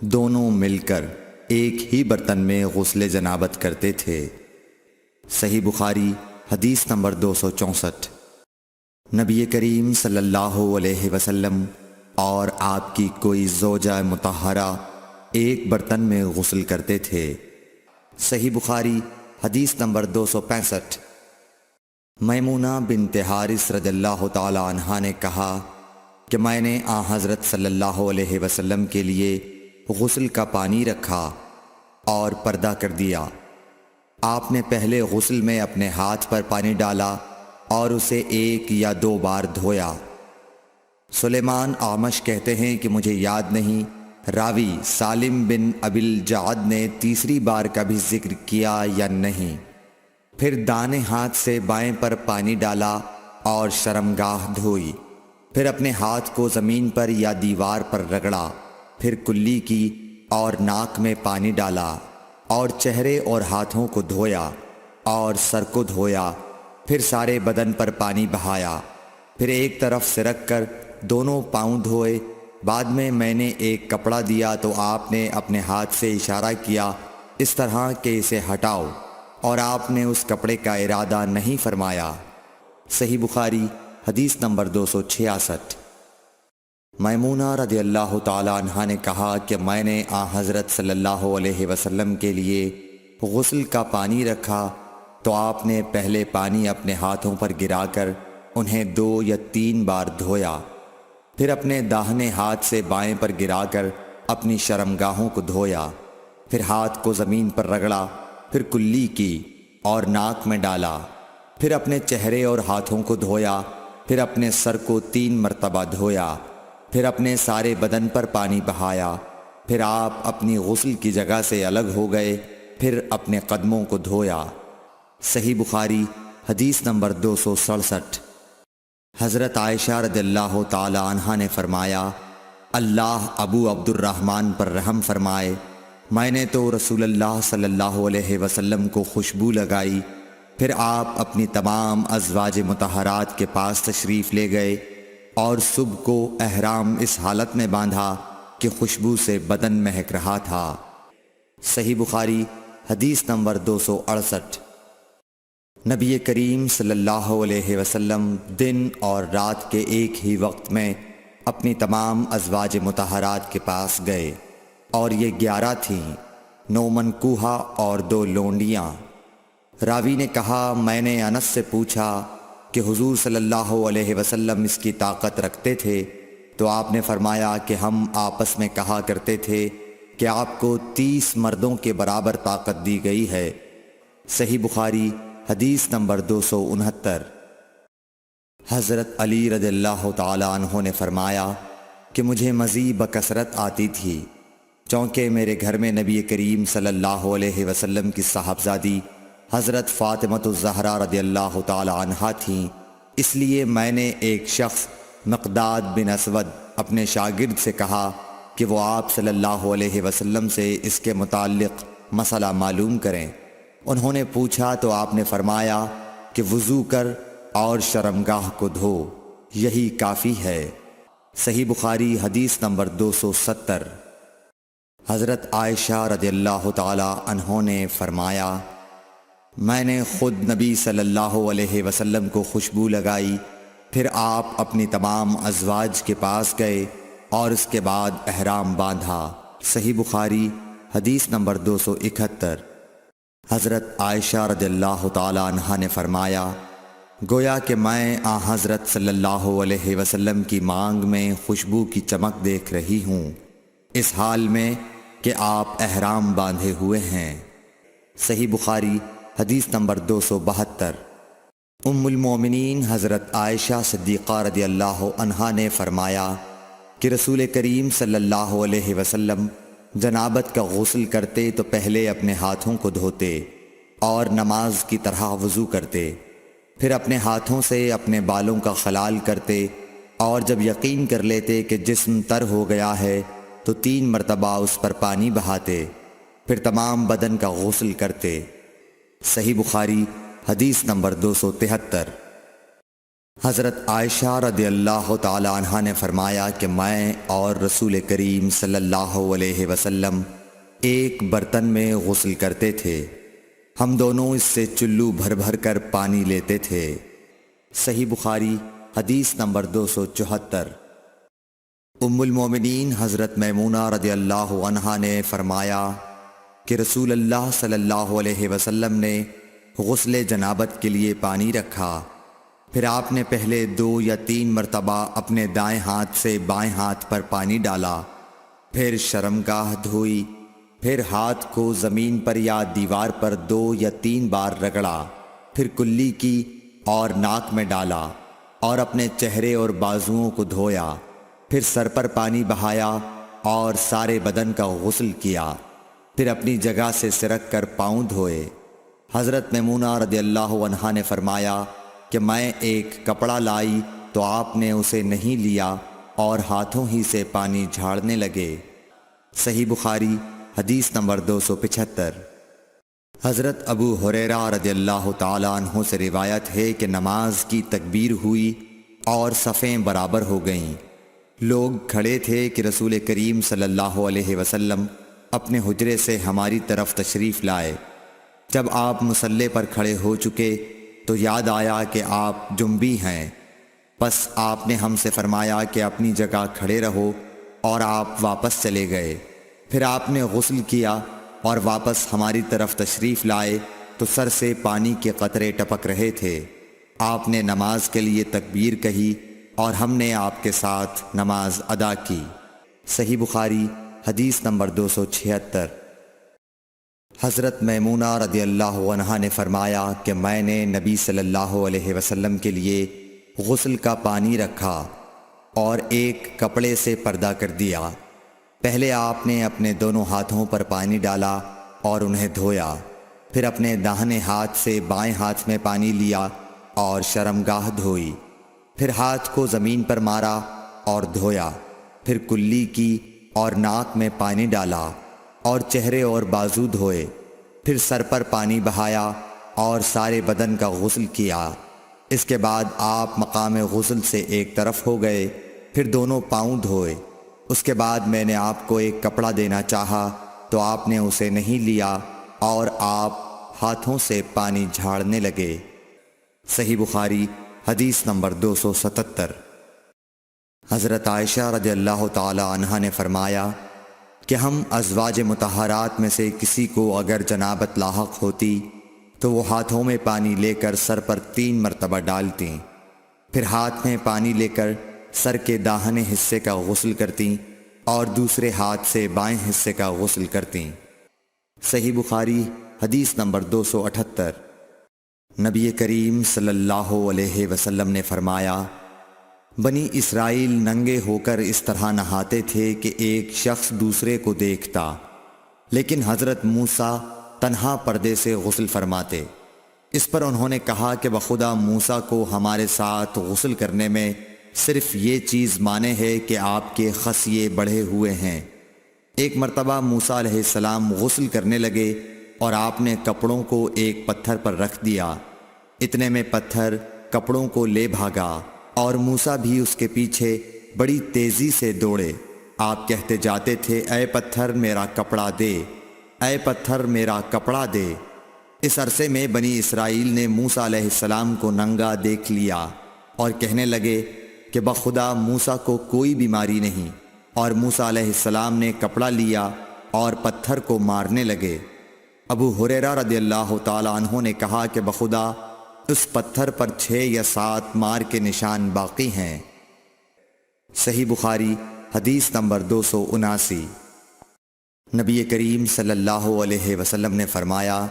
دونوں مل کر ایک ہی برتن میں غسل جنابت کرتے تھے۔ صحیح بخاری حدیث نمبر 264۔ نبی کریم صلی اللہ علیہ وسلم اور آپ کی کوئی زوجہ مطہرہ ایک برتن میں غسل کرتے تھے۔ صحیح بخاری حدیث نمبر 265۔ میمونہ بنت حارث رضی اللہ تعالی عنہا نے کہا کہ میں نے حضرت صلی اللہ علیہ وسلم کے لیے غسل کا پانی رکھا اور پردہ کر دیا۔ آپ نے پہلے غسل میں اپنے ہاتھ پر پانی ڈالا اور اسے 1 یا 2 بار دھویا۔ سلیمان اعمش کہتے ہیں کہ مجھے یاد نہیں راوی سالم بن ابی الجعد نے تیسری بار کا بھی ذکر کیا یا نہیں۔ پھر دانے ہاتھ سے بائیں پر پانی ڈالا اور شرمگاہ دھوئی، پھر اپنے ہاتھ کو زمین پر یا دیوار پر رگڑا، پھر کلی کی اور ناک میں پانی ڈالا اور چہرے اور ہاتھوں کو دھویا اور سر کو دھویا، پھر سارے بدن پر پانی بہایا، پھر ایک طرف سے رکھ کر دونوں پاؤں دھوئے۔ بعد میں نے ایک کپڑا دیا تو آپ نے اپنے ہاتھ سے اشارہ کیا اس طرح کہ اسے ہٹاؤ، اور آپ نے اس کپڑے کا ارادہ نہیں فرمایا۔ صحیح بخاری حدیث نمبر 266۔ میمونہ رضی اللہ تعالی عنہا نے کہا کہ میں نے حضرت صلی اللہ علیہ وسلم کے لیے غسل کا پانی رکھا تو آپ نے پہلے پانی اپنے ہاتھوں پر گرا کر انہیں 2 یا 3 بار دھویا، پھر اپنے داہنے ہاتھ سے بائیں پر گرا کر اپنی شرمگاہوں کو دھویا، پھر ہاتھ کو زمین پر رگڑا، پھر کلی کی اور ناک میں ڈالا، پھر اپنے چہرے اور ہاتھوں کو دھویا، پھر اپنے سر کو 3 مرتبہ دھویا، پھر اپنے سارے بدن پر پانی بہایا، پھر آپ اپنی غسل کی جگہ سے الگ ہو گئے، پھر اپنے قدموں کو دھویا۔ صحیح بخاری حدیث نمبر 267۔ حضرت عائشہ رضی اللہ تعالی عنہا نے فرمایا اللہ ابو عبد الرحمن پر رحم فرمائے، میں نے تو رسول اللہ صلی اللہ علیہ وسلم کو خوشبو لگائی، پھر آپ اپنی تمام ازواج مطہرات کے پاس تشریف لے گئے اور صبح کو احرام اس حالت میں باندھا کہ خوشبو سے بدن مہک رہا تھا۔ صحیح بخاری حدیث نمبر 268۔ نبی کریم صلی اللہ علیہ وسلم دن اور رات کے ایک ہی وقت میں اپنی تمام ازواج مطہرات کے پاس گئے، اور یہ 11 تھیں، 9 منکوحہ اور 2 لونڈیاں۔ راوی نے کہا میں نے انس سے پوچھا کہ حضور صلی اللہ علیہ وسلم اس کی طاقت رکھتے تھے؟ تو آپ نے فرمایا کہ ہم آپس میں کہا کرتے تھے کہ آپ کو 30 مردوں کے برابر طاقت دی گئی ہے۔ صحیح بخاری حدیث نمبر 269۔ حضرت علی رضی اللہ تعالی عنہ نے فرمایا کہ مجھے مزی بکثرت آتی تھی، چونکہ میرے گھر میں نبی کریم صلی اللہ علیہ وسلم کی صاحبزادی حضرت فاطمۃ الزہرا رضی اللہ تعالی عنہا تھیں، اس لیے میں نے ایک شخص مقداد بن اسود اپنے شاگرد سے کہا کہ وہ آپ صلی اللہ علیہ وسلم سے اس کے متعلق مسئلہ معلوم کریں۔ انہوں نے پوچھا تو آپ نے فرمایا کہ وضو کر اور شرمگاہ کو دھو، یہی کافی ہے۔ صحیح بخاری حدیث نمبر 270۔ حضرت عائشہ رضی اللہ تعالی عنہ نے فرمایا میں نے خود نبی صلی اللہ علیہ وسلم کو خوشبو لگائی، پھر آپ اپنی تمام ازواج کے پاس گئے اور اس کے بعد احرام باندھا۔ صحیح بخاری حدیث نمبر 271۔ حضرت عائشہ رضی اللہ تعالی عنہا نے فرمایا، گویا کہ میں حضرت صلی اللہ علیہ وسلم کی مانگ میں خوشبو کی چمک دیکھ رہی ہوں، اس حال میں کہ آپ احرام باندھے ہوئے ہیں۔ صحیح بخاری حدیث نمبر 272۔ ام المومنین حضرت عائشہ صدیقہ رضی اللہ عنہا نے فرمایا کہ رسول کریم صلی اللہ علیہ وسلم جنابت کا غسل کرتے تو پہلے اپنے ہاتھوں کو دھوتے اور نماز کی طرح وضو کرتے، پھر اپنے ہاتھوں سے اپنے بالوں کا خلال کرتے، اور جب یقین کر لیتے کہ جسم تر ہو گیا ہے تو 3 مرتبہ اس پر پانی بہاتے، پھر تمام بدن کا غسل کرتے۔ صحیح بخاری حدیث نمبر 273۔ حضرت عائشہ رضی اللہ تعالی عنہا نے فرمایا کہ میں اور رسول کریم صلی اللہ علیہ وسلم ایک برتن میں غسل کرتے تھے، ہم دونوں اس سے چلو بھر بھر کر پانی لیتے تھے۔ صحیح بخاری حدیث نمبر 274۔ ام المومنین حضرت میمونہ رضی اللہ عنہا نے فرمایا کہ رسول اللہ صلی اللہ علیہ وسلم نے غسل جنابت کے لیے پانی رکھا، پھر آپ نے پہلے 2 یا 3 مرتبہ اپنے دائیں ہاتھ سے بائیں ہاتھ پر پانی ڈالا، پھر شرمگاہ دھوئی، پھر ہاتھ کو زمین پر یا دیوار پر 2 یا 3 بار رگڑا، پھر کلی کی اور ناک میں ڈالا اور اپنے چہرے اور بازوؤں کو دھویا، پھر سر پر پانی بہایا اور سارے بدن کا غسل کیا، پھر اپنی جگہ سے سرک کر پاؤں دھوئے۔ حضرت میمونہ رضی اللہ عنہا نے فرمایا کہ میں ایک کپڑا لائی تو آپ نے اسے نہیں لیا اور ہاتھوں ہی سے پانی جھاڑنے لگے۔ صحیح بخاری حدیث نمبر 275۔ حضرت ابو ہریرہ رضی اللہ تعالی عنہ سے روایت ہے کہ نماز کی تکبیر ہوئی اور صفیں برابر ہو گئیں، لوگ کھڑے تھے کہ رسول کریم صلی اللہ علیہ وسلم اپنے حجرے سے ہماری طرف تشریف لائے۔ جب آپ مصلی پر کھڑے ہو چکے تو یاد آیا کہ آپ جنبی ہیں، پس آپ نے ہم سے فرمایا کہ اپنی جگہ کھڑے رہو، اور آپ واپس چلے گئے۔ پھر آپ نے غسل کیا اور واپس ہماری طرف تشریف لائے تو سر سے پانی کے قطرے ٹپک رہے تھے۔ آپ نے نماز کے لیے تکبیر کہی اور ہم نے آپ کے ساتھ نماز ادا کی۔ صحیح بخاری حدیث نمبر 276۔ حضرت میمونہ رضی اللہ عنہا نے فرمایا کہ میں نے نبی صلی اللہ علیہ وسلم کے لیے غسل کا پانی رکھا اور ایک کپڑے سے پردہ کر دیا۔ پہلے آپ نے اپنے دونوں ہاتھوں پر پانی ڈالا اور انہیں دھویا، پھر اپنے داہنے ہاتھ سے بائیں ہاتھ میں پانی لیا اور شرمگاہ دھوئی، پھر ہاتھ کو زمین پر مارا اور دھویا، پھر کلی کی اور ناک میں پانی ڈالا اور چہرے اور بازو دھوئے، پھر سر پر پانی بہایا اور سارے بدن کا غسل کیا۔ اس کے بعد آپ مقام غسل سے ایک طرف ہو گئے، پھر دونوں پاؤں دھوئے۔ اس کے بعد میں نے آپ کو ایک کپڑا دینا چاہا تو آپ نے اسے نہیں لیا اور آپ ہاتھوں سے پانی جھاڑنے لگے۔ صحیح بخاری حدیث نمبر 277۔ حضرت عائشہ رضی اللہ تعالی عنہا نے فرمایا کہ ہم ازواج مطہرات میں سے کسی کو اگر جنابت لاحق ہوتی تو وہ ہاتھوں میں پانی لے کر سر پر 3 مرتبہ ڈالتیں، پھر ہاتھ میں پانی لے کر سر کے داہنے حصے کا غسل کرتیں اور دوسرے ہاتھ سے بائیں حصے کا غسل کرتیں۔ صحیح بخاری حدیث نمبر 278۔ نبی کریم صلی اللہ علیہ وسلم نے فرمایا، بنی اسرائیل ننگے ہو کر اس طرح نہاتے تھے کہ ایک شخص دوسرے کو دیکھتا، لیکن حضرت موسیٰ تنہا پردے سے غسل فرماتے۔ اس پر انہوں نے کہا کہ بخدا موسیٰ کو ہمارے ساتھ غسل کرنے میں صرف یہ چیز مانے ہے کہ آپ کے خصیے بڑھے ہوئے ہیں۔ ایک مرتبہ موسیٰ علیہ السلام غسل کرنے لگے اور آپ نے کپڑوں کو ایک پتھر پر رکھ دیا، اتنے میں پتھر کپڑوں کو لے بھاگا اور موسیٰ بھی اس کے پیچھے بڑی تیزی سے دوڑے۔ آپ کہتے جاتے تھے، اے پتھر میرا کپڑا دے، اے پتھر میرا کپڑا دے۔ اس عرصے میں بنی اسرائیل نے موسیٰ علیہ السلام کو ننگا دیکھ لیا اور کہنے لگے کہ بخدا موسیٰ کو کوئی بیماری نہیں، اور موسیٰ علیہ السلام نے کپڑا لیا اور پتھر کو مارنے لگے۔ ابو ہریرہ رضی اللہ تعالیٰ عنہ نے کہا کہ بخدا اس پتھر پر 6 یا 7 مار کے نشان باقی ہیں۔ صحیح بخاری حدیث نمبر 279۔ نبی کریم صلی اللہ علیہ وسلم نے فرمایا،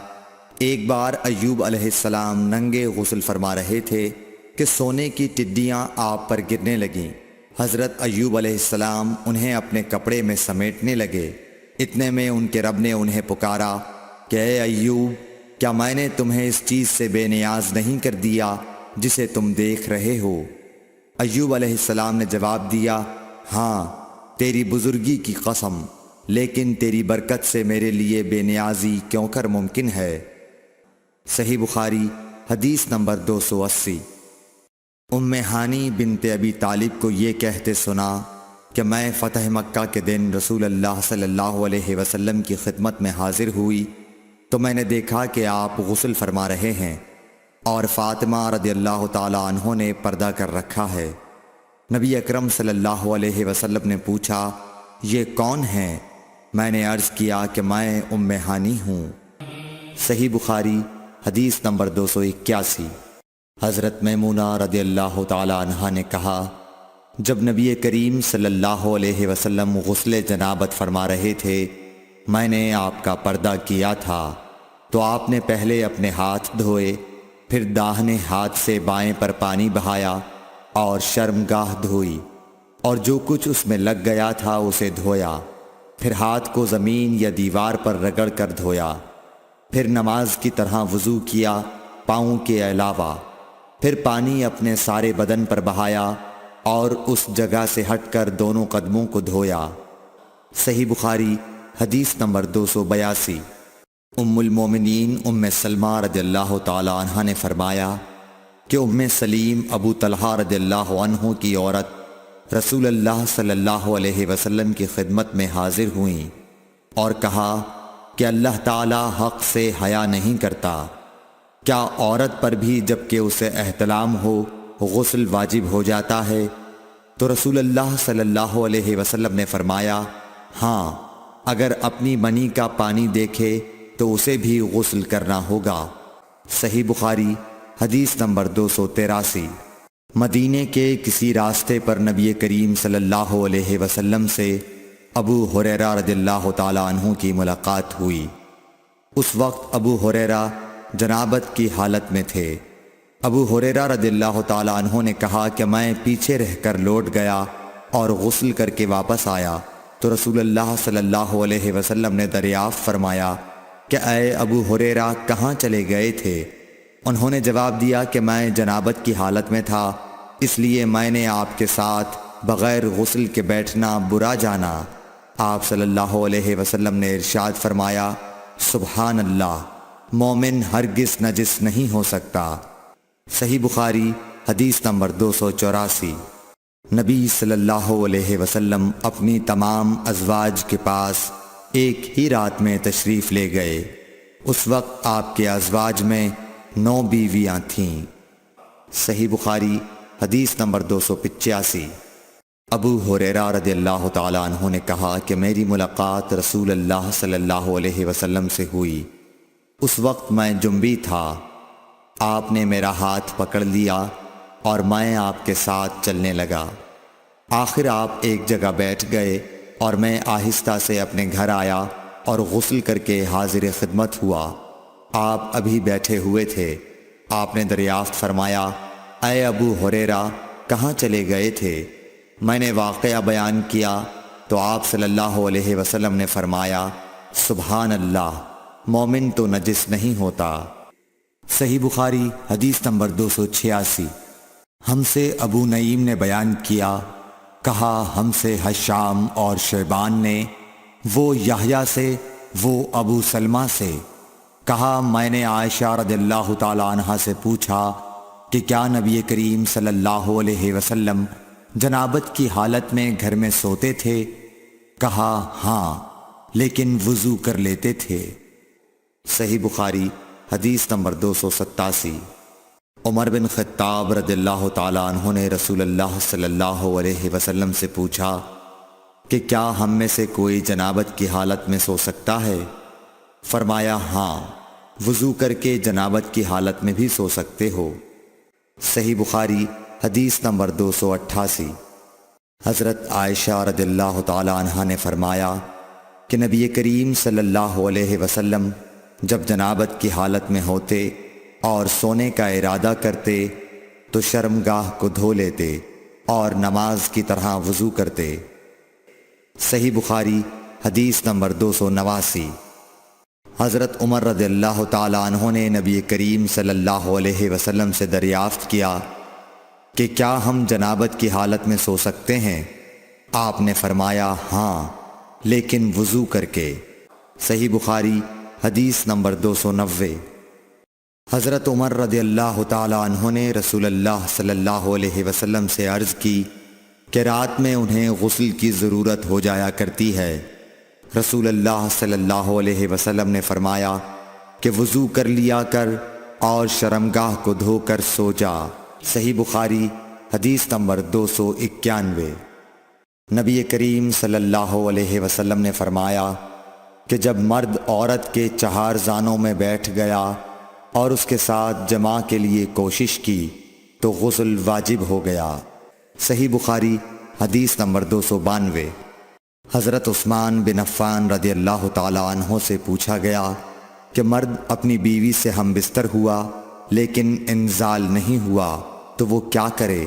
ایک بار ایوب علیہ السلام ننگے غسل فرما رہے تھے کہ سونے کی ٹڈیاں آپ پر گرنے لگیں۔ حضرت ایوب علیہ السلام انہیں اپنے کپڑے میں سمیٹنے لگے۔ اتنے میں ان کے رب نے انہیں پکارا کہ اے ایوب، کیا میں نے تمہیں اس چیز سے بے نیاز نہیں کر دیا جسے تم دیکھ رہے ہو؟ ایوب علیہ السلام نے جواب دیا، ہاں تیری بزرگی کی قسم، لیکن تیری برکت سے میرے لیے بے نیازی کیوں کر ممکن ہے۔ صحیح بخاری حدیث نمبر 280۔ ام ہانی بنت ابی طالب کو یہ کہتے سنا کہ میں فتح مکہ کے دن رسول اللہ صلی اللہ علیہ وسلم کی خدمت میں حاضر ہوئی تو میں نے دیکھا کہ آپ غسل فرما رہے ہیں اور فاطمہ رضی اللہ تعالیٰ عنہ نے پردہ کر رکھا ہے۔ نبی اکرم صلی اللہ علیہ وسلم نے پوچھا، یہ کون ہیں؟ میں نے عرض کیا کہ میں ام ہانی ہوں۔ صحیح بخاری حدیث نمبر 281۔ حضرت میمونہ رضی اللہ تعالیٰ عنہا نے کہا، جب نبی کریم صلی اللہ علیہ وسلم غسل جنابت فرما رہے تھے میں نے آپ کا پردہ کیا تھا تو آپ نے پہلے اپنے ہاتھ دھوئے، پھر داہنے ہاتھ سے بائیں پر پانی بہایا اور شرمگاہ دھوئی اور جو کچھ اس میں لگ گیا تھا اسے دھویا، پھر ہاتھ کو زمین یا دیوار پر رگڑ کر دھویا، پھر نماز کی طرح وضو کیا پاؤں کے علاوہ، پھر پانی اپنے سارے بدن پر بہایا اور اس جگہ سے ہٹ کر دونوں قدموں کو دھویا۔ صحیح بخاری حدیث نمبر 282۔ ام المومنین ام سلمہ رضی اللہ تعالیٰ عنہ نے فرمایا کہ ام سلیم ابو طلحہ رضی اللہ عنہ کی عورت رسول اللہ صلی اللہ علیہ وسلم کی خدمت میں حاضر ہوئیں اور کہا کہ اللہ تعالیٰ حق سے حیا نہیں کرتا، کیا عورت پر بھی جبکہ اسے احتلام ہو غسل واجب ہو جاتا ہے؟ تو رسول اللہ صلی اللہ علیہ وسلم نے فرمایا، ہاں اگر اپنی منی کا پانی دیکھے تو اسے بھی غسل کرنا ہوگا۔ صحیح بخاری حدیث نمبر 283۔ مدینے کے کسی راستے پر نبی کریم صلی اللہ علیہ وسلم سے ابو ہریرہ رضی اللہ تعالیٰ عنہ کی ملاقات ہوئی۔ اس وقت ابو ہریرہ جنابت کی حالت میں تھے۔ ابو ہریرہ رضی اللہ تعالیٰ عنہ نے کہا کہ میں پیچھے رہ کر لوٹ گیا اور غسل کر کے واپس آیا تو رسول اللہ صلی اللہ علیہ وسلم نے دریافت فرمایا کہ اے ابو ہریرہ کہاں چلے گئے تھے؟ انہوں نے جواب دیا کہ میں جنابت کی حالت میں تھا، اس لیے میں نے آپ کے ساتھ بغیر غسل کے بیٹھنا برا جانا۔ آپ صلی اللہ علیہ وسلم نے ارشاد فرمایا، سبحان اللہ، مومن ہرگز نجس نہیں ہو سکتا۔ صحیح بخاری حدیث نمبر 284۔ نبی صلی اللہ علیہ وسلم اپنی تمام ازواج کے پاس ایک ہی رات میں تشریف لے گئے۔ اس وقت آپ کے ازواج میں 9 بیویاں تھیں۔ صحیح بخاری حدیث نمبر 285۔ ابو ہریرہ رضی اللہ تعالیٰ عنہ نے کہا کہ میری ملاقات رسول اللہ صلی اللہ علیہ وسلم سے ہوئی۔ اس وقت میں جنبی تھا، آپ نے میرا ہاتھ پکڑ لیا اور میں آپ کے ساتھ چلنے لگا۔ آخر آپ ایک جگہ بیٹھ گئے اور میں آہستہ سے اپنے گھر آیا اور غسل کر کے حاضر خدمت ہوا۔ آپ ابھی بیٹھے ہوئے تھے۔ آپ نے دریافت فرمایا، اے ابو ہریرہ کہاں چلے گئے تھے؟ میں نے واقعہ بیان کیا تو آپ صلی اللہ علیہ وسلم نے فرمایا، سبحان اللہ، مومن تو نجس نہیں ہوتا۔ صحیح بخاری حدیث نمبر 286۔ ہم سے ابو نعیم نے بیان کیا، کہا ہم سے حشام اور شیبان نے، وہ یحییٰ سے، وہ ابو سلمہ سے، کہا میں نے عائشہ رضی اللہ تعالیٰ عنہا سے پوچھا کہ کیا نبی کریم صلی اللہ علیہ وسلم جنابت کی حالت میں گھر میں سوتے تھے؟ کہا ہاں، لیکن وضو کر لیتے تھے۔ صحیح بخاری حدیث نمبر 287۔ عمر بن خطاب رضی اللہ تعالیٰ عنہ نے رسول اللہ صلی اللہ علیہ وسلم سے پوچھا کہ کیا ہم میں سے کوئی جنابت کی حالت میں سو سکتا ہے؟ فرمایا ہاں، وضو کر کے جنابت کی حالت میں بھی سو سکتے ہو۔ صحیح بخاری حدیث نمبر 288۔ حضرت عائشہ رضی اللہ تعالیٰ عنہ نے فرمایا کہ نبی کریم صلی اللہ علیہ وسلم جب جنابت کی حالت میں ہوتے اور سونے کا ارادہ کرتے تو شرمگاہ کو دھو لیتے اور نماز کی طرح وضو کرتے۔ صحیح بخاری حدیث نمبر 289۔ حضرت عمر رضی اللہ تعالیٰ عنہ نے نبی کریم صلی اللہ علیہ وسلم سے دریافت کیا کہ کیا ہم جنابت کی حالت میں سو سکتے ہیں؟ آپ نے فرمایا ہاں، لیکن وضو کر کے۔ صحیح بخاری حدیث نمبر 290۔ حضرت عمر رضی اللہ تعالیٰ عنہ نے رسول اللہ صلی اللہ علیہ وسلم سے عرض کی کہ رات میں انہیں غسل کی ضرورت ہو جایا کرتی ہے۔ رسول اللہ صلی اللہ علیہ وسلم نے فرمایا کہ وضو کر لیا کر اور شرمگاہ کو دھو کر سو جا۔ صحیح بخاری حدیث نمبر 291۔ نبی کریم صلی اللہ علیہ وسلم نے فرمایا کہ جب مرد عورت کے چہار زانوں میں بیٹھ گیا اور اس کے ساتھ جماع کے لیے کوشش کی تو غسل واجب ہو گیا۔ صحیح بخاری حدیث نمبر 292۔ حضرت عثمان بن عفان رضی اللہ تعالیٰ عنہ سے پوچھا گیا کہ مرد اپنی بیوی سے ہم بستر ہوا لیکن انزال نہیں ہوا تو وہ کیا کرے؟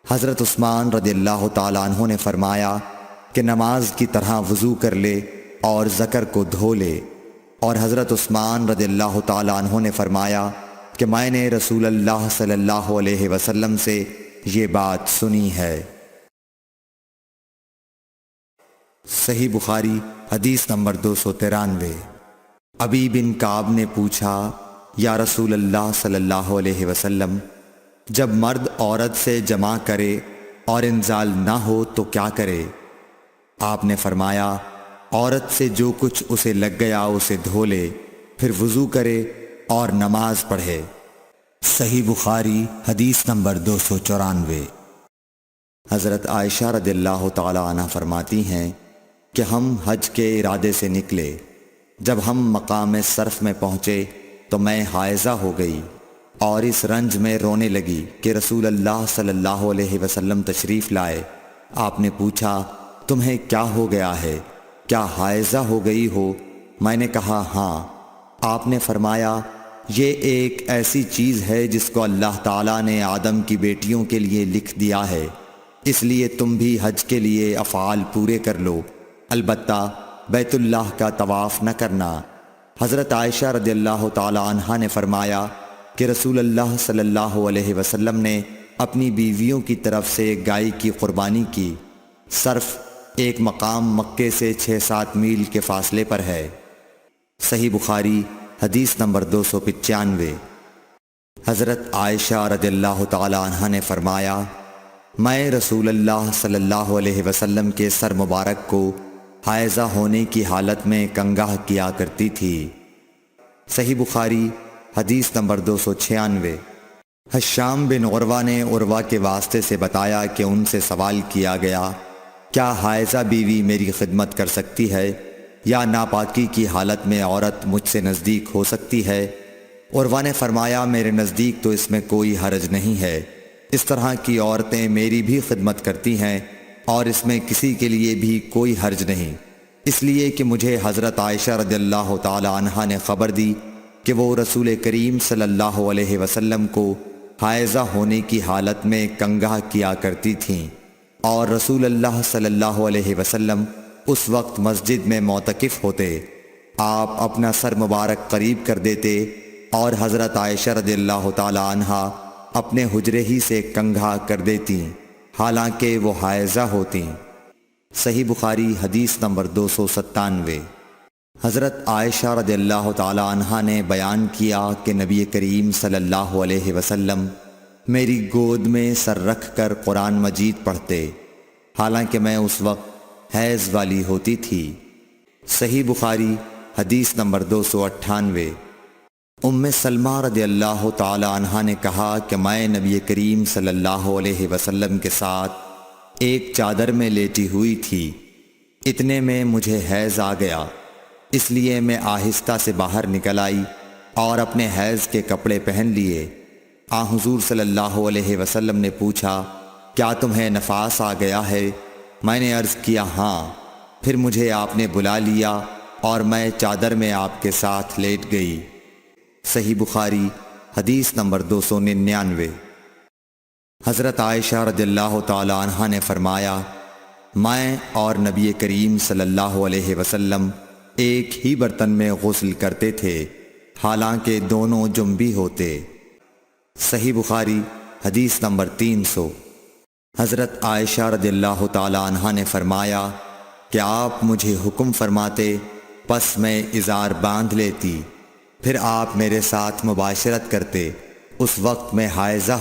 حضرت عثمان رضی اللہ تعالیٰ عنہ نے فرمایا کہ نماز کی طرح وضو کر لے اور ذکر کو دھو لے۔ اور حضرت عثمان رضی اللہ تعالیٰ عنہ نے فرمایا کہ میں نے رسول اللہ صلی اللہ علیہ وسلم سے یہ بات سنی ہے۔ صحیح بخاری حدیث نمبر 293۔ ابی بن کعب نے پوچھا یا رسول اللہ صلی اللہ علیہ وسلم، جب مرد عورت سے جماع کرے اور انزال نہ ہو تو کیا کرے؟ آپ نے فرمایا عورت سے جو کچھ اسے لگ گیا اسے دھو لے، پھر وضو کرے اور نماز پڑھے۔ صحیح بخاری حدیث نمبر 294۔ حضرت عائشہ رضی اللہ تعالی عنہ فرماتی ہیں کہ ہم حج کے ارادے سے نکلے، جب ہم مقام صرف میں پہنچے تو میں حائضہ ہو گئی اور اس رنج میں رونے لگی کہ رسول اللہ صلی اللہ علیہ وسلم تشریف لائے۔ آپ نے پوچھا تمہیں کیا ہو گیا ہے؟ کیا حائضہ ہو گئی ہو؟ میں نے کہا ہاں۔ آپ نے فرمایا یہ ایک ایسی چیز ہے جس کو اللہ تعالیٰ نے آدم کی بیٹیوں کے لیے لکھ دیا ہے، اس لیے تم بھی حج کے لیے افعال پورے کر لو، البتہ بیت اللہ کا طواف نہ کرنا۔ حضرت عائشہ رضی اللہ تعالیٰ عنہا نے فرمایا کہ رسول اللہ صلی اللہ علیہ وسلم نے اپنی بیویوں کی طرف سے گائے کی قربانی کی۔ صرف ایک مقام مکے سے 6-7 میل کے فاصلے پر ہے۔ صحیح بخاری حدیث نمبر 295۔ حضرت عائشہ رضی اللہ تعالی عنہا نے فرمایا میں رسول اللہ صلی اللہ علیہ وسلم کے سر مبارک کو حائضہ ہونے کی حالت میں کنگھا کیا کرتی تھی۔ صحیح بخاری حدیث نمبر 296۔ حشام بن عروہ نے عروہ کے واسطے سے بتایا کہ ان سے سوال کیا گیا کیا حائضہ بیوی میری خدمت کر سکتی ہے یا ناپاکی کی حالت میں عورت مجھ سے نزدیک ہو سکتی ہے؟ عروہ نے فرمایا میرے نزدیک تو اس میں کوئی حرج نہیں ہے، اس طرح کی عورتیں میری بھی خدمت کرتی ہیں اور اس میں کسی کے لیے بھی کوئی حرج نہیں، اس لیے کہ مجھے حضرت عائشہ رضی اللہ تعالی عنہا نے خبر دی کہ وہ رسول کریم صلی اللہ علیہ وسلم کو حائضہ ہونے کی حالت میں کنگھا کیا کرتی تھیں، اور رسول اللہ صلی اللہ علیہ وسلم اس وقت مسجد میں معتکف ہوتے، آپ اپنا سر مبارک قریب کر دیتے اور حضرت عائشہ رضی اللہ تعالی عنہا اپنے حجرے ہی سے کنگھا کر دیتی حالانکہ وہ حائضہ ہوتی۔ صحیح بخاری حدیث نمبر 297۔ حضرت عائشہ رضی اللہ تعالی عنہا نے بیان کیا کہ نبی کریم صلی اللہ علیہ وسلم میری گود میں سر رکھ کر قرآن مجید پڑھتے حالانکہ میں اس وقت حیض والی ہوتی تھی۔ صحیح بخاری حدیث نمبر 298۔ سلمہ رضی اللہ تعالی عنہا نے کہا کہ میں نبی کریم صلی اللہ علیہ وسلم کے ساتھ ایک چادر میں لیٹی ہوئی تھی، اتنے میں مجھے حیض آ گیا، اس لیے میں آہستہ سے باہر نکل آئی اور اپنے حیض کے کپڑے پہن لیے۔ حضور صلی اللہ علیہ وسلم نے پوچھا، کیا تمہیں نفاس آ گیا ہے؟ میں نے عرض کیا ہاں۔ پھر مجھے آپ نے بلا لیا اور میں چادر میں آپ کے ساتھ لیٹ گئی۔ صحیح بخاری حدیث نمبر 299۔ حضرت عائشہ رضی اللہ تعالی عنہا نے فرمایا، میں اور نبی کریم صلی اللہ علیہ وسلم ایک ہی برتن میں غسل کرتے تھے، حالانکہ دونوں جنبی ہوتے۔ صحیح بخاری حدیث نمبر 300۔ حضرت عائشہ رضی اللہ تعالی عنہا نے فرمایا کہ آپ مجھے حکم فرماتے، پس میں ازار باندھ لیتی، پھر آپ میرے ساتھ مباشرت کرتے، اس وقت میں حائضہ